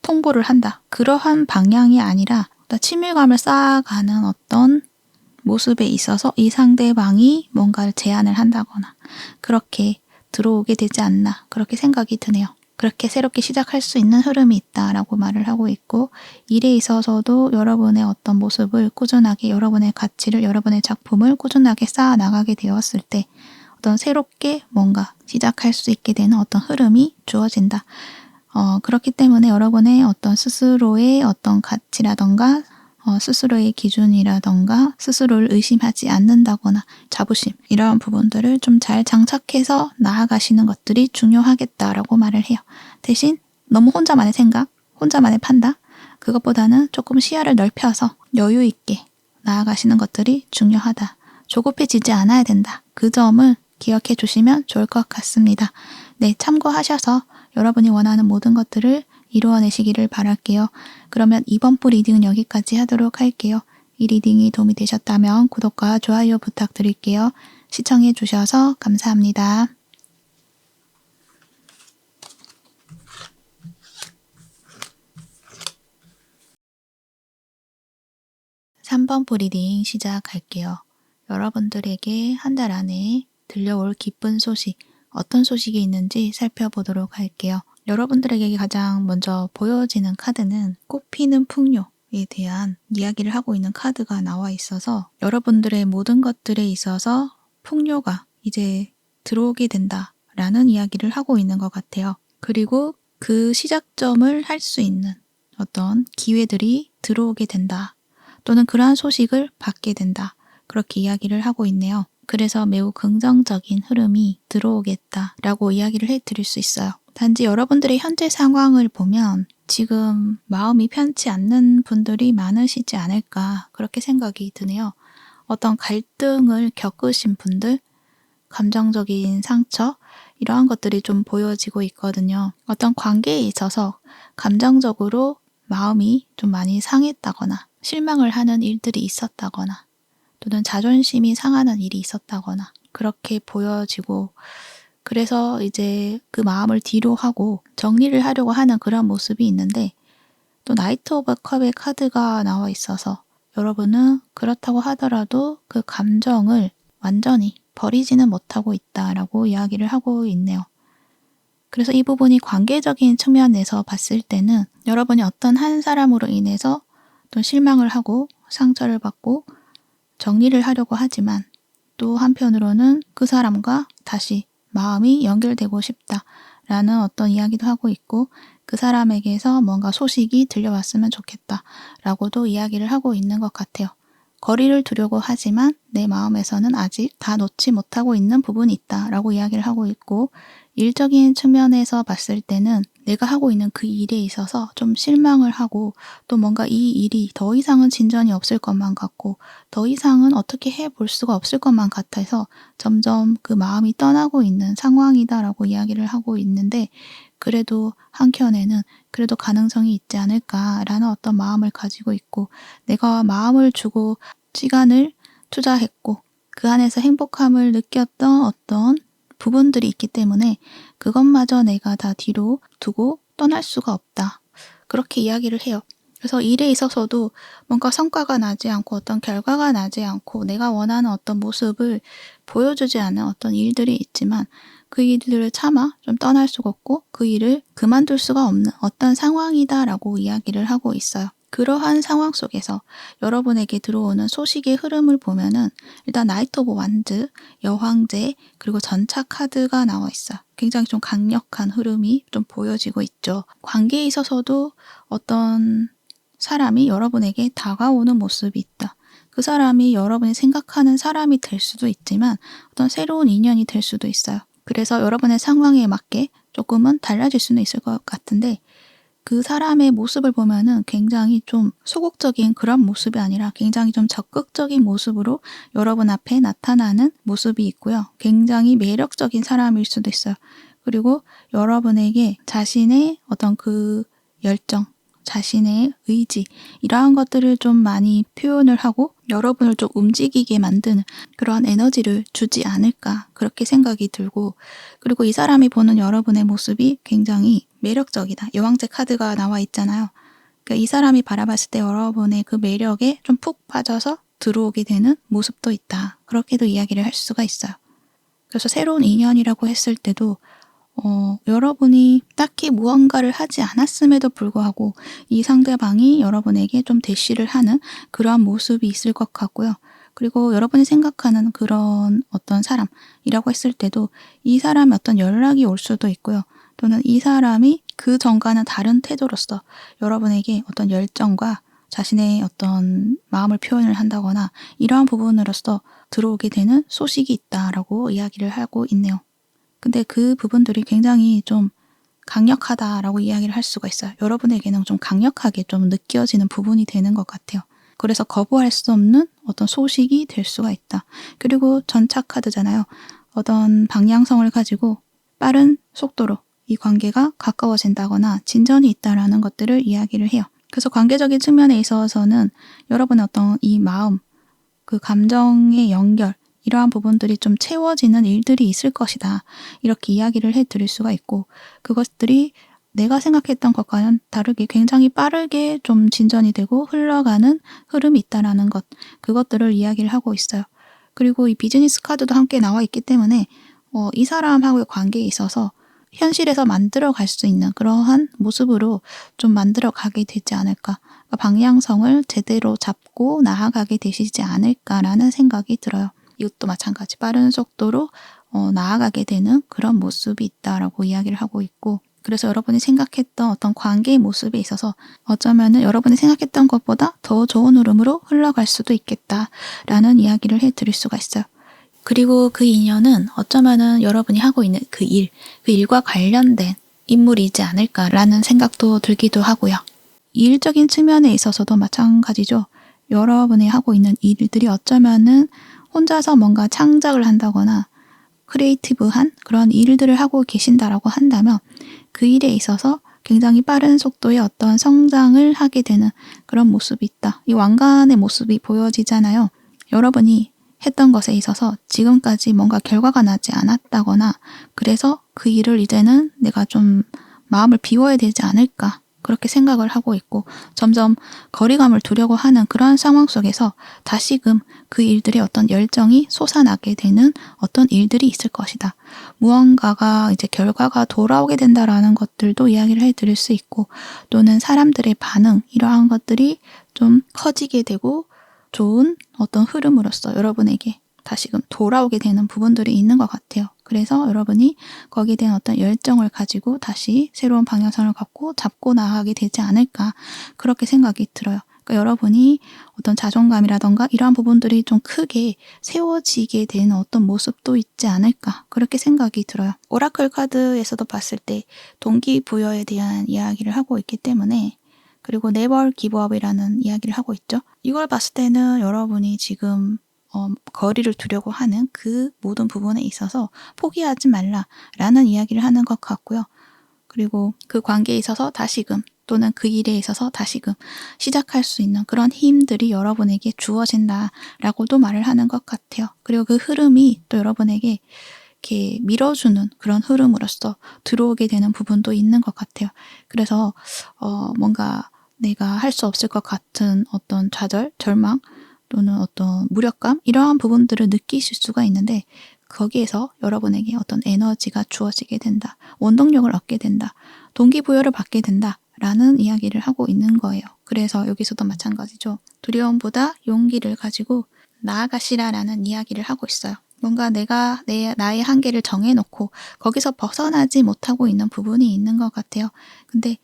통보를 한다. 그러한 방향이 아니라 친밀감을 쌓아가는 어떤 모습에 있어서 이 상대방이 뭔가를 제안을 한다거나 그렇게 들어오게 되지 않나 그렇게 생각이 드네요. 그렇게 새롭게 시작할 수 있는 흐름이 있다라고 말을 하고 있고 일에 있어서도 여러분의 어떤 모습을 꾸준하게 여러분의 가치를 여러분의 작품을 꾸준하게 쌓아 나가게 되었을 때 어떤 새롭게 뭔가 시작할 수 있게 되는 어떤 흐름이 주어진다. 그렇기 때문에 여러분의 어떤 스스로의 어떤 가치라던가 스스로의 기준이라던가 스스로를 의심하지 않는다거나 자부심 이러한 부분들을 좀 잘 장착해서 나아가시는 것들이 중요하겠다라고 말을 해요. 대신 너무 혼자만의 생각, 혼자만의 판단 그것보다는 조금 시야를 넓혀서 여유 있게 나아가시는 것들이 중요하다. 조급해지지 않아야 된다. 그 점을 기억해 주시면 좋을 것 같습니다. 네, 참고하셔서 여러분이 원하는 모든 것들을 이루어내시기를 바랄게요. 그러면 이번 부 리딩은 여기까지 하도록 할게요. 이 리딩이 도움이 되셨다면 구독과 좋아요 부탁드릴게요. 시청해 주셔서 감사합니다. 3번 부 리딩 시작할게요. 여러분들에게 한 달 안에 들려올 기쁜 소식, 어떤 소식이 있는지 살펴보도록 할게요. 여러분들에게 가장 먼저 보여지는 카드는 꽃피는 풍요에 대한 이야기를 하고 있는 카드가 나와 있어서 여러분들의 모든 것들에 있어서 풍요가 이제 들어오게 된다라는 이야기를 하고 있는 것 같아요. 그리고 그 시작점을 할 수 있는 어떤 기회들이 들어오게 된다. 또는 그러한 소식을 받게 된다. 그렇게 이야기를 하고 있네요. 그래서 매우 긍정적인 흐름이 들어오겠다라고 이야기를 해드릴 수 있어요. 단지 여러분들의 현재 상황을 보면 지금 마음이 편치 않는 분들이 많으시지 않을까 그렇게 생각이 드네요. 어떤 갈등을 겪으신 분들, 감정적인 상처 이러한 것들이 좀 보여지고 있거든요. 어떤 관계에 있어서 감정적으로 마음이 좀 많이 상했다거나 실망을 하는 일들이 있었다거나 또는 자존심이 상하는 일이 있었다거나 그렇게 보여지고 그래서 이제 그 마음을 뒤로 하고 정리를 하려고 하는 그런 모습이 있는데 또 나이트 오브 컵의 카드가 나와 있어서 여러분은 그렇다고 하더라도 그 감정을 완전히 버리지는 못하고 있다라고 이야기를 하고 있네요. 그래서 이 부분이 관계적인 측면에서 봤을 때는 여러분이 어떤 한 사람으로 인해서 또 실망을 하고 상처를 받고 정리를 하려고 하지만 또 한편으로는 그 사람과 다시 마음이 연결되고 싶다라는 어떤 이야기도 하고 있고 그 사람에게서 뭔가 소식이 들려왔으면 좋겠다라고도 이야기를 하고 있는 것 같아요. 거리를 두려고 하지만 내 마음에서는 아직 다 놓지 못하고 있는 부분이 있다라고 이야기를 하고 있고 일적인 측면에서 봤을 때는 내가 하고 있는 그 일에 있어서 좀 실망을 하고 또 뭔가 이 일이 더 이상은 진전이 없을 것만 같고 더 이상은 어떻게 해볼 수가 없을 것만 같아서 점점 그 마음이 떠나고 있는 상황이다라고 이야기를 하고 있는데 그래도 한켠에는 그래도 가능성이 있지 않을까라는 어떤 마음을 가지고 있고 내가 마음을 주고 시간을 투자했고 그 안에서 행복함을 느꼈던 어떤 부분들이 있기 때문에 그것마저 내가 다 뒤로 두고 떠날 수가 없다. 그렇게 이야기를 해요. 그래서 일에 있어서도 뭔가 성과가 나지 않고 어떤 결과가 나지 않고 내가 원하는 어떤 모습을 보여주지 않은 어떤 일들이 있지만 그 일들을 참아 좀 떠날 수가 없고 그 일을 그만둘 수가 없는 어떤 상황이다라고 이야기를 하고 있어요. 그러한 상황 속에서 여러분에게 들어오는 소식의 흐름을 보면은 일단 나이트 오브 완즈, 여황제, 그리고 전차 카드가 나와 있어요. 굉장히 좀 강력한 흐름이 좀 보여지고 있죠. 관계에 있어서도 어떤 사람이 여러분에게 다가오는 모습이 있다. 그 사람이 여러분이 생각하는 사람이 될 수도 있지만 어떤 새로운 인연이 될 수도 있어요. 그래서 여러분의 상황에 맞게 조금은 달라질 수는 있을 것 같은데 그 사람의 모습을 보면은 굉장히 좀 소극적인 그런 모습이 아니라 굉장히 좀 적극적인 모습으로 여러분 앞에 나타나는 모습이 있고요. 굉장히 매력적인 사람일 수도 있어요. 그리고 여러분에게 자신의 어떤 그 열정, 자신의 의지 이러한 것들을 좀 많이 표현을 하고 여러분을 좀 움직이게 만드는 그런 에너지를 주지 않을까 그렇게 생각이 들고 그리고 이 사람이 보는 여러분의 모습이 굉장히 매력적이다. 여왕제 카드가 나와 있잖아요. 그러니까 이 사람이 바라봤을 때 여러분의 그 매력에 좀 푹 빠져서 들어오게 되는 모습도 있다. 그렇게도 이야기를 할 수가 있어요. 그래서 새로운 인연이라고 했을 때도 여러분이 딱히 무언가를 하지 않았음에도 불구하고 이 상대방이 여러분에게 좀 대시를 하는 그러한 모습이 있을 것 같고요. 그리고 여러분이 생각하는 그런 어떤 사람이라고 했을 때도 이 사람의 어떤 연락이 올 수도 있고요. 또는 이 사람이 그 전과는 다른 태도로서 여러분에게 어떤 열정과 자신의 어떤 마음을 표현을 한다거나 이러한 부분으로서 들어오게 되는 소식이 있다라고 이야기를 하고 있네요. 근데 그 부분들이 굉장히 좀 강력하다라고 이야기를 할 수가 있어요. 여러분에게는 좀 강력하게 좀 느껴지는 부분이 되는 것 같아요. 그래서 거부할 수 없는 어떤 소식이 될 수가 있다. 그리고 전차 카드잖아요. 어떤 방향성을 가지고 빠른 속도로 이 관계가 가까워진다거나 진전이 있다라는 것들을 이야기를 해요. 그래서 관계적인 측면에 있어서는 여러분의 어떤 이 마음, 그 감정의 연결, 이러한 부분들이 좀 채워지는 일들이 있을 것이다. 이렇게 이야기를 해드릴 수가 있고, 그것들이 내가 생각했던 것과는 다르게 굉장히 빠르게 좀 진전이 되고 흘러가는 흐름이 있다라는 것, 그것들을 이야기를 하고 있어요. 그리고 이 비즈니스 카드도 함께 나와 있기 때문에 이 사람하고의 관계에 있어서 현실에서 만들어 갈 수 있는 그러한 모습으로 좀 만들어 가게 되지 않을까. 그러니까 방향성을 제대로 잡고 나아가게 되시지 않을까라는 생각이 들어요. 이것도 마찬가지 빠른 속도로 나아가게 되는 그런 모습이 있다라고 이야기를 하고 있고, 그래서 여러분이 생각했던 어떤 관계의 모습에 있어서 어쩌면은 여러분이 생각했던 것보다 더 좋은 흐름으로 흘러갈 수도 있겠다라는 이야기를 해드릴 수가 있어요. 그리고 그 인연은 어쩌면은 여러분이 하고 있는 그 일과 관련된 인물이지 않을까라는 생각도 들기도 하고요. 일적인 측면에 있어서도 마찬가지죠. 여러분이 하고 있는 일들이 어쩌면은 혼자서 뭔가 창작을 한다거나 크리에이티브한 그런 일들을 하고 계신다라고 한다면 그 일에 있어서 굉장히 빠른 속도의 어떤 성장을 하게 되는 그런 모습이 있다. 이 왕관의 모습이 보여지잖아요. 여러분이 했던 것에 있어서 지금까지 뭔가 결과가 나지 않았다거나 그래서 그 일을 이제는 내가 좀 마음을 비워야 되지 않을까 그렇게 생각을 하고 있고 점점 거리감을 두려고 하는 그러한 상황 속에서 다시금 그 일들의 어떤 열정이 솟아나게 되는 어떤 일들이 있을 것이다. 무언가가 이제 결과가 돌아오게 된다라는 것들도 이야기를 해드릴 수 있고 또는 사람들의 반응 이러한 것들이 좀 커지게 되고 좋은 어떤 흐름으로서 여러분에게 다시금 돌아오게 되는 부분들이 있는 것 같아요. 그래서 여러분이 거기에 대한 어떤 열정을 가지고 다시 새로운 방향성을 갖고 잡고 나가게 되지 않을까 그렇게 생각이 들어요. 그러니까 여러분이 어떤 자존감이라던가 이러한 부분들이 좀 크게 세워지게 되는 어떤 모습도 있지 않을까 그렇게 생각이 들어요. 오라클 카드에서도 봤을 때 동기부여에 대한 이야기를 하고 있기 때문에 그리고 never give up이라는 이야기를 하고 있죠. 이걸 봤을 때는 여러분이 지금 거리를 두려고 하는 그 모든 부분에 있어서 포기하지 말라라는 이야기를 하는 것 같고요. 그리고 그 관계에 있어서 다시금 또는 그 일에 있어서 다시금 시작할 수 있는 그런 힘들이 여러분에게 주어진다라고도 말을 하는 것 같아요. 그리고 그 흐름이 또 여러분에게 이렇게 밀어주는 그런 흐름으로서 들어오게 되는 부분도 있는 것 같아요. 그래서 뭔가 내가 할 수 없을 것 같은 어떤 좌절, 절망 또는 어떤 무력감 이러한 부분들을 느끼실 수가 있는데 거기에서 여러분에게 어떤 에너지가 주어지게 된다. 원동력을 얻게 된다. 동기부여를 받게 된다. 라는 이야기를 하고 있는 거예요. 그래서 여기서도 마찬가지죠. 두려움보다 용기를 가지고 나아가시라라는 이야기를 하고 있어요. 뭔가 내가 나의 한계를 정해놓고 거기서 벗어나지 못하고 있는 부분이 있는 것 같아요. 근데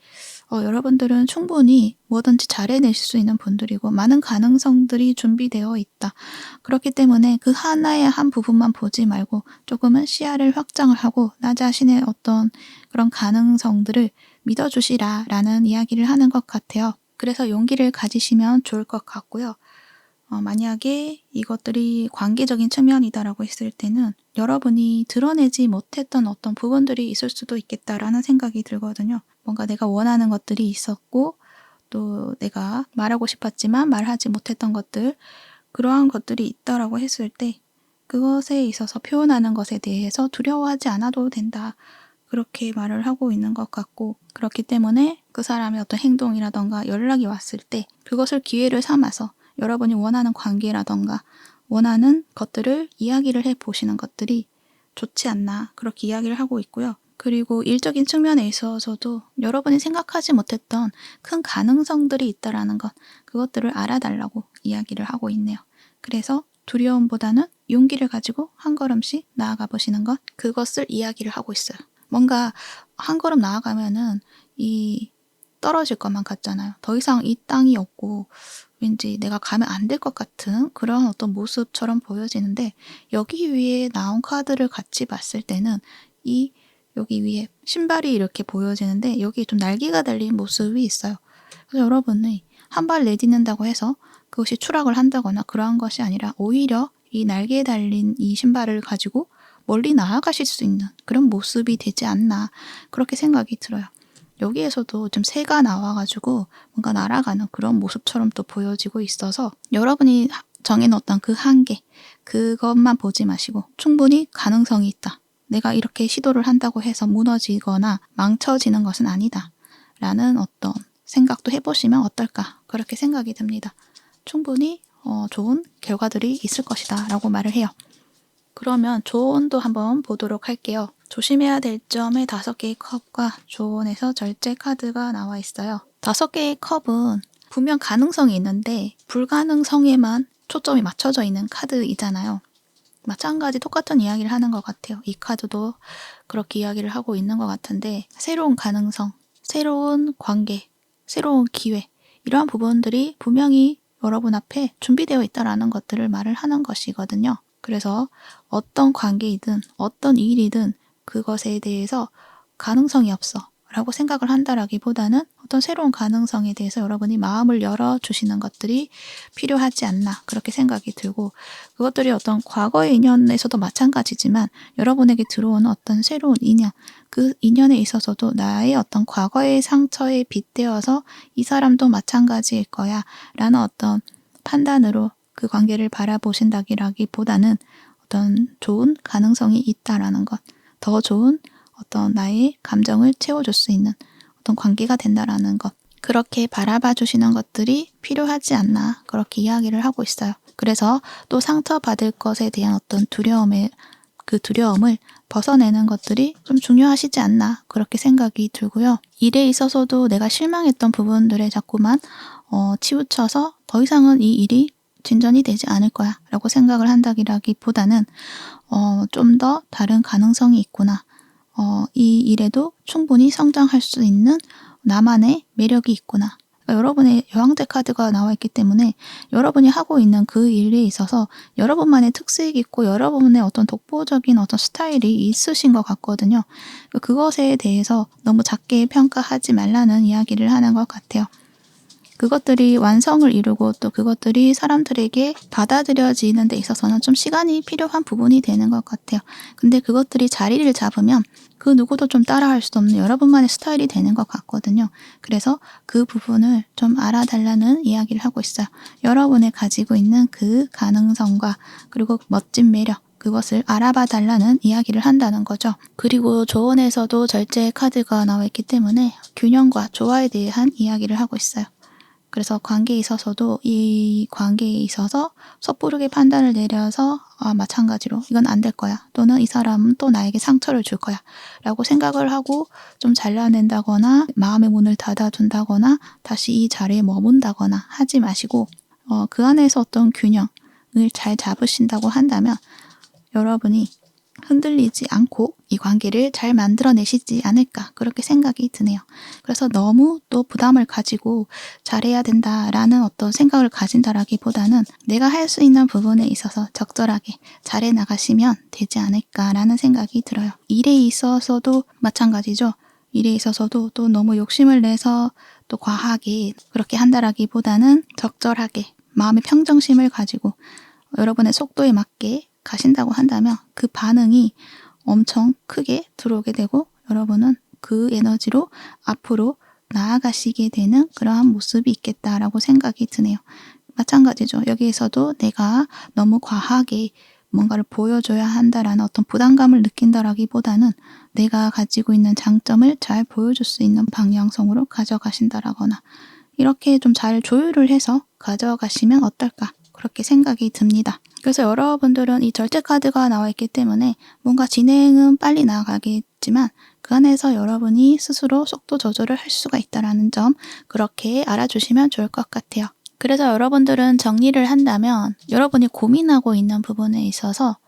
여러분들은 충분히 뭐든지 잘해낼 수 있는 분들이고 많은 가능성들이 준비되어 있다. 그렇기 때문에 그 하나의 한 부분만 보지 말고 조금은 시야를 확장을 하고 나 자신의 어떤 그런 가능성들을 믿어주시라라는 이야기를 하는 것 같아요. 그래서 용기를 가지시면 좋을 것 같고요. 만약에 이것들이 관계적인 측면이다라고 했을 때는 여러분이 드러내지 못했던 어떤 부분들이 있을 수도 있겠다라는 생각이 들거든요. 뭔가 내가 원하는 것들이 있었고 또 내가 말하고 싶었지만 말하지 못했던 것들 그러한 것들이 있다라고 했을 때 그것에 있어서 표현하는 것에 대해서 두려워하지 않아도 된다. 그렇게 말을 하고 있는 것 같고 그렇기 때문에 그 사람의 어떤 행동이라던가 연락이 왔을 때 그것을 기회를 삼아서 여러분이 원하는 관계라던가 원하는 것들을 이야기를 해보시는 것들이 좋지 않나 그렇게 이야기를 하고 있고요. 그리고 일적인 측면에 있어서도 여러분이 생각하지 못했던 큰 가능성들이 있다라는 것 그것들을 알아달라고 이야기를 하고 있네요. 그래서 두려움보다는 용기를 가지고 한 걸음씩 나아가 보시는 것 그것을 이야기를 하고 있어요. 뭔가 한 걸음 나아가면은 이 떨어질 것만 같잖아요. 더 이상 이 땅이 없고 왠지 내가 가면 안 될 것 같은 그런 어떤 모습처럼 보여지는데 여기 위에 나온 카드를 같이 봤을 때는 여기 위에 신발이 이렇게 보여지는데 여기에 좀 날개가 달린 모습이 있어요. 그래서 여러분이 한 발 내딛는다고 해서 그것이 추락을 한다거나 그러한 것이 아니라 오히려 이 날개에 달린 이 신발을 가지고 멀리 나아가실 수 있는 그런 모습이 되지 않나 그렇게 생각이 들어요. 여기에서도 좀 새가 나와가지고 뭔가 날아가는 그런 모습처럼 또 보여지고 있어서 여러분이 정해놓았던 그 한계 그것만 보지 마시고 충분히 가능성이 있다. 내가 이렇게 시도를 한다고 해서 무너지거나 망쳐지는 것은 아니다. 라는 어떤 생각도 해보시면 어떨까 그렇게 생각이 듭니다. 충분히 좋은 결과들이 있을 것이다 라고 말을 해요. 그러면 조언도 한번 보도록 할게요. 조심해야 될 점의 5개의 컵과 조언에서 절제 카드가 나와 있어요. 5개의 컵은 분명 가능성이 있는데 불가능성에만 초점이 맞춰져 있는 카드이잖아요. 마찬가지 똑같은 이야기를 하는 것 같아요. 이 카드도 그렇게 이야기를 하고 있는 것 같은데 새로운 가능성, 새로운 관계, 새로운 기회 이러한 부분들이 분명히 여러분 앞에 준비되어 있다는 것들을 말을 하는 것이거든요. 그래서 어떤 관계이든 어떤 일이든 그것에 대해서 가능성이 없어 라고 생각을 한다라기보다는 어떤 새로운 가능성에 대해서 여러분이 마음을 열어주시는 것들이 필요하지 않나 그렇게 생각이 들고 그것들이 어떤 과거의 인연에서도 마찬가지지만 여러분에게 들어오는 어떤 새로운 인연 그 인연에 있어서도 나의 어떤 과거의 상처에 빗대어서 이 사람도 마찬가지일 거야 라는 어떤 판단으로 그 관계를 바라보신다기보다는 어떤 좋은 가능성이 있다라는 것, 더 좋은 어떤 나의 감정을 채워줄 수 있는 어떤 관계가 된다라는 것, 그렇게 바라봐 주시는 것들이 필요하지 않나 그렇게 이야기를 하고 있어요. 그래서 또 상처받을 것에 대한 어떤 그 두려움을 벗어내는 것들이 좀 중요하시지 않나 그렇게 생각이 들고요. 일에 있어서도 내가 실망했던 부분들에 자꾸만 치우쳐서 더 이상은 이 일이 진전이 되지 않을 거야 라고 생각을 한다기보다는 좀 더 다른 가능성이 있구나. 이 일에도 충분히 성장할 수 있는 나만의 매력이 있구나. 그러니까 여러분의 여왕제 카드가 나와 있기 때문에 여러분이 하고 있는 그 일에 있어서 여러분만의 특색이 있고 여러분의 어떤 독보적인 어떤 스타일이 있으신 것 같거든요. 그것에 대해서 너무 작게 평가하지 말라는 이야기를 하는 것 같아요. 그것들이 완성을 이루고 또 그것들이 사람들에게 받아들여지는 데 있어서는 좀 시간이 필요한 부분이 되는 것 같아요. 근데 그것들이 자리를 잡으면 그 누구도 좀 따라할 수 없는 여러분만의 스타일이 되는 것 같거든요. 그래서 그 부분을 좀 알아달라는 이야기를 하고 있어요. 여러분이 가지고 있는 그 가능성과 그리고 멋진 매력 그것을 알아봐 달라는 이야기를 한다는 거죠. 그리고 조언에서도 절제 카드가 나와 있기 때문에 균형과 조화에 대한 이야기를 하고 있어요. 그래서 관계에 있어서도 이 관계에 있어서 섣부르게 판단을 내려서 마찬가지로 이건 안 될 거야 또는 이 사람은 또 나에게 상처를 줄 거야 라고 생각을 하고 좀 잘라낸다거나 마음의 문을 닫아둔다거나 다시 이 자리에 머문다거나 하지 마시고 그 안에서 어떤 균형을 잘 잡으신다고 한다면 여러분이 흔들리지 않고 이 관계를 잘 만들어내시지 않을까 그렇게 생각이 드네요. 그래서 너무 또 부담을 가지고 잘해야 된다라는 어떤 생각을 가진다라기보다는 내가 할 수 있는 부분에 있어서 적절하게 잘해 나가시면 되지 않을까라는 생각이 들어요. 일에 있어서도 마찬가지죠. 일에 있어서도 또 너무 욕심을 내서 또 과하게 그렇게 한다라기보다는 적절하게 마음의 평정심을 가지고 여러분의 속도에 맞게 가신다고 한다면 그 반응이 엄청 크게 들어오게 되고 여러분은 그 에너지로 앞으로 나아가시게 되는 그러한 모습이 있겠다라고 생각이 드네요. 마찬가지죠. 여기에서도 내가 너무 과하게 뭔가를 보여줘야 한다라는 어떤 부담감을 느낀다라기보다는 내가 가지고 있는 장점을 잘 보여줄 수 있는 방향성으로 가져가신다라거나 이렇게 좀 잘 조율을 해서 가져가시면 어떨까 그렇게 생각이 듭니다. 그래서 여러분들은 이 절제 카드가 나와 있기 때문에 뭔가 진행은 빨리 나아가겠지만 그 안에서 여러분이 스스로 속도 조절을 할 수가 있다는 점 그렇게 알아주시면 좋을 것 같아요. 그래서 여러분들은 정리를 한다면 여러분이 고민하고 있는 부분에 있어서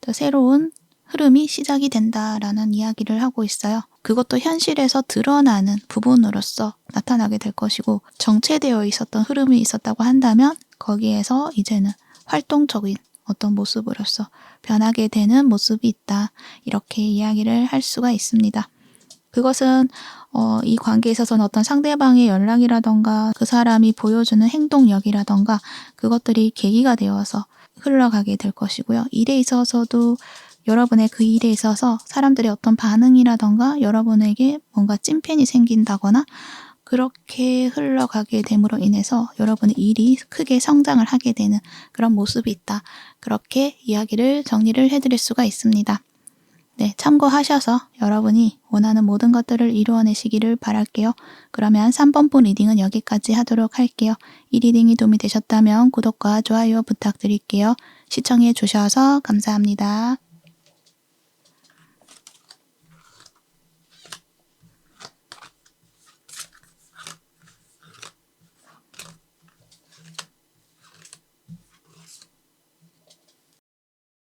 또 새로운 흐름이 시작이 된다라는 이야기를 하고 있어요. 그것도 현실에서 드러나는 부분으로서 나타나게 될 것이고 정체되어 있었던 흐름이 있었다고 한다면 거기에서 이제는 활동적인 어떤 모습으로서 변하게 되는 모습이 있다. 이렇게 이야기를 할 수가 있습니다. 그것은 이 관계에 있어서는 어떤 상대방의 연락이라던가 그 사람이 보여주는 행동력이라던가 그것들이 계기가 되어서 흘러가게 될 것이고요. 일에 있어서도 여러분의 그 일에 있어서 사람들의 어떤 반응이라던가 여러분에게 뭔가 찐팬이 생긴다거나 그렇게 흘러가게 됨으로 인해서 여러분의 일이 크게 성장을 하게 되는 그런 모습이 있다. 그렇게 이야기를 정리를 해드릴 수가 있습니다. 네, 참고하셔서 여러분이 원하는 모든 것들을 이루어내시기를 바랄게요. 그러면 3번분 리딩은 여기까지 하도록 할게요. 이 리딩이 도움이 되셨다면 구독과 좋아요 부탁드릴게요. 시청해 주셔서 감사합니다.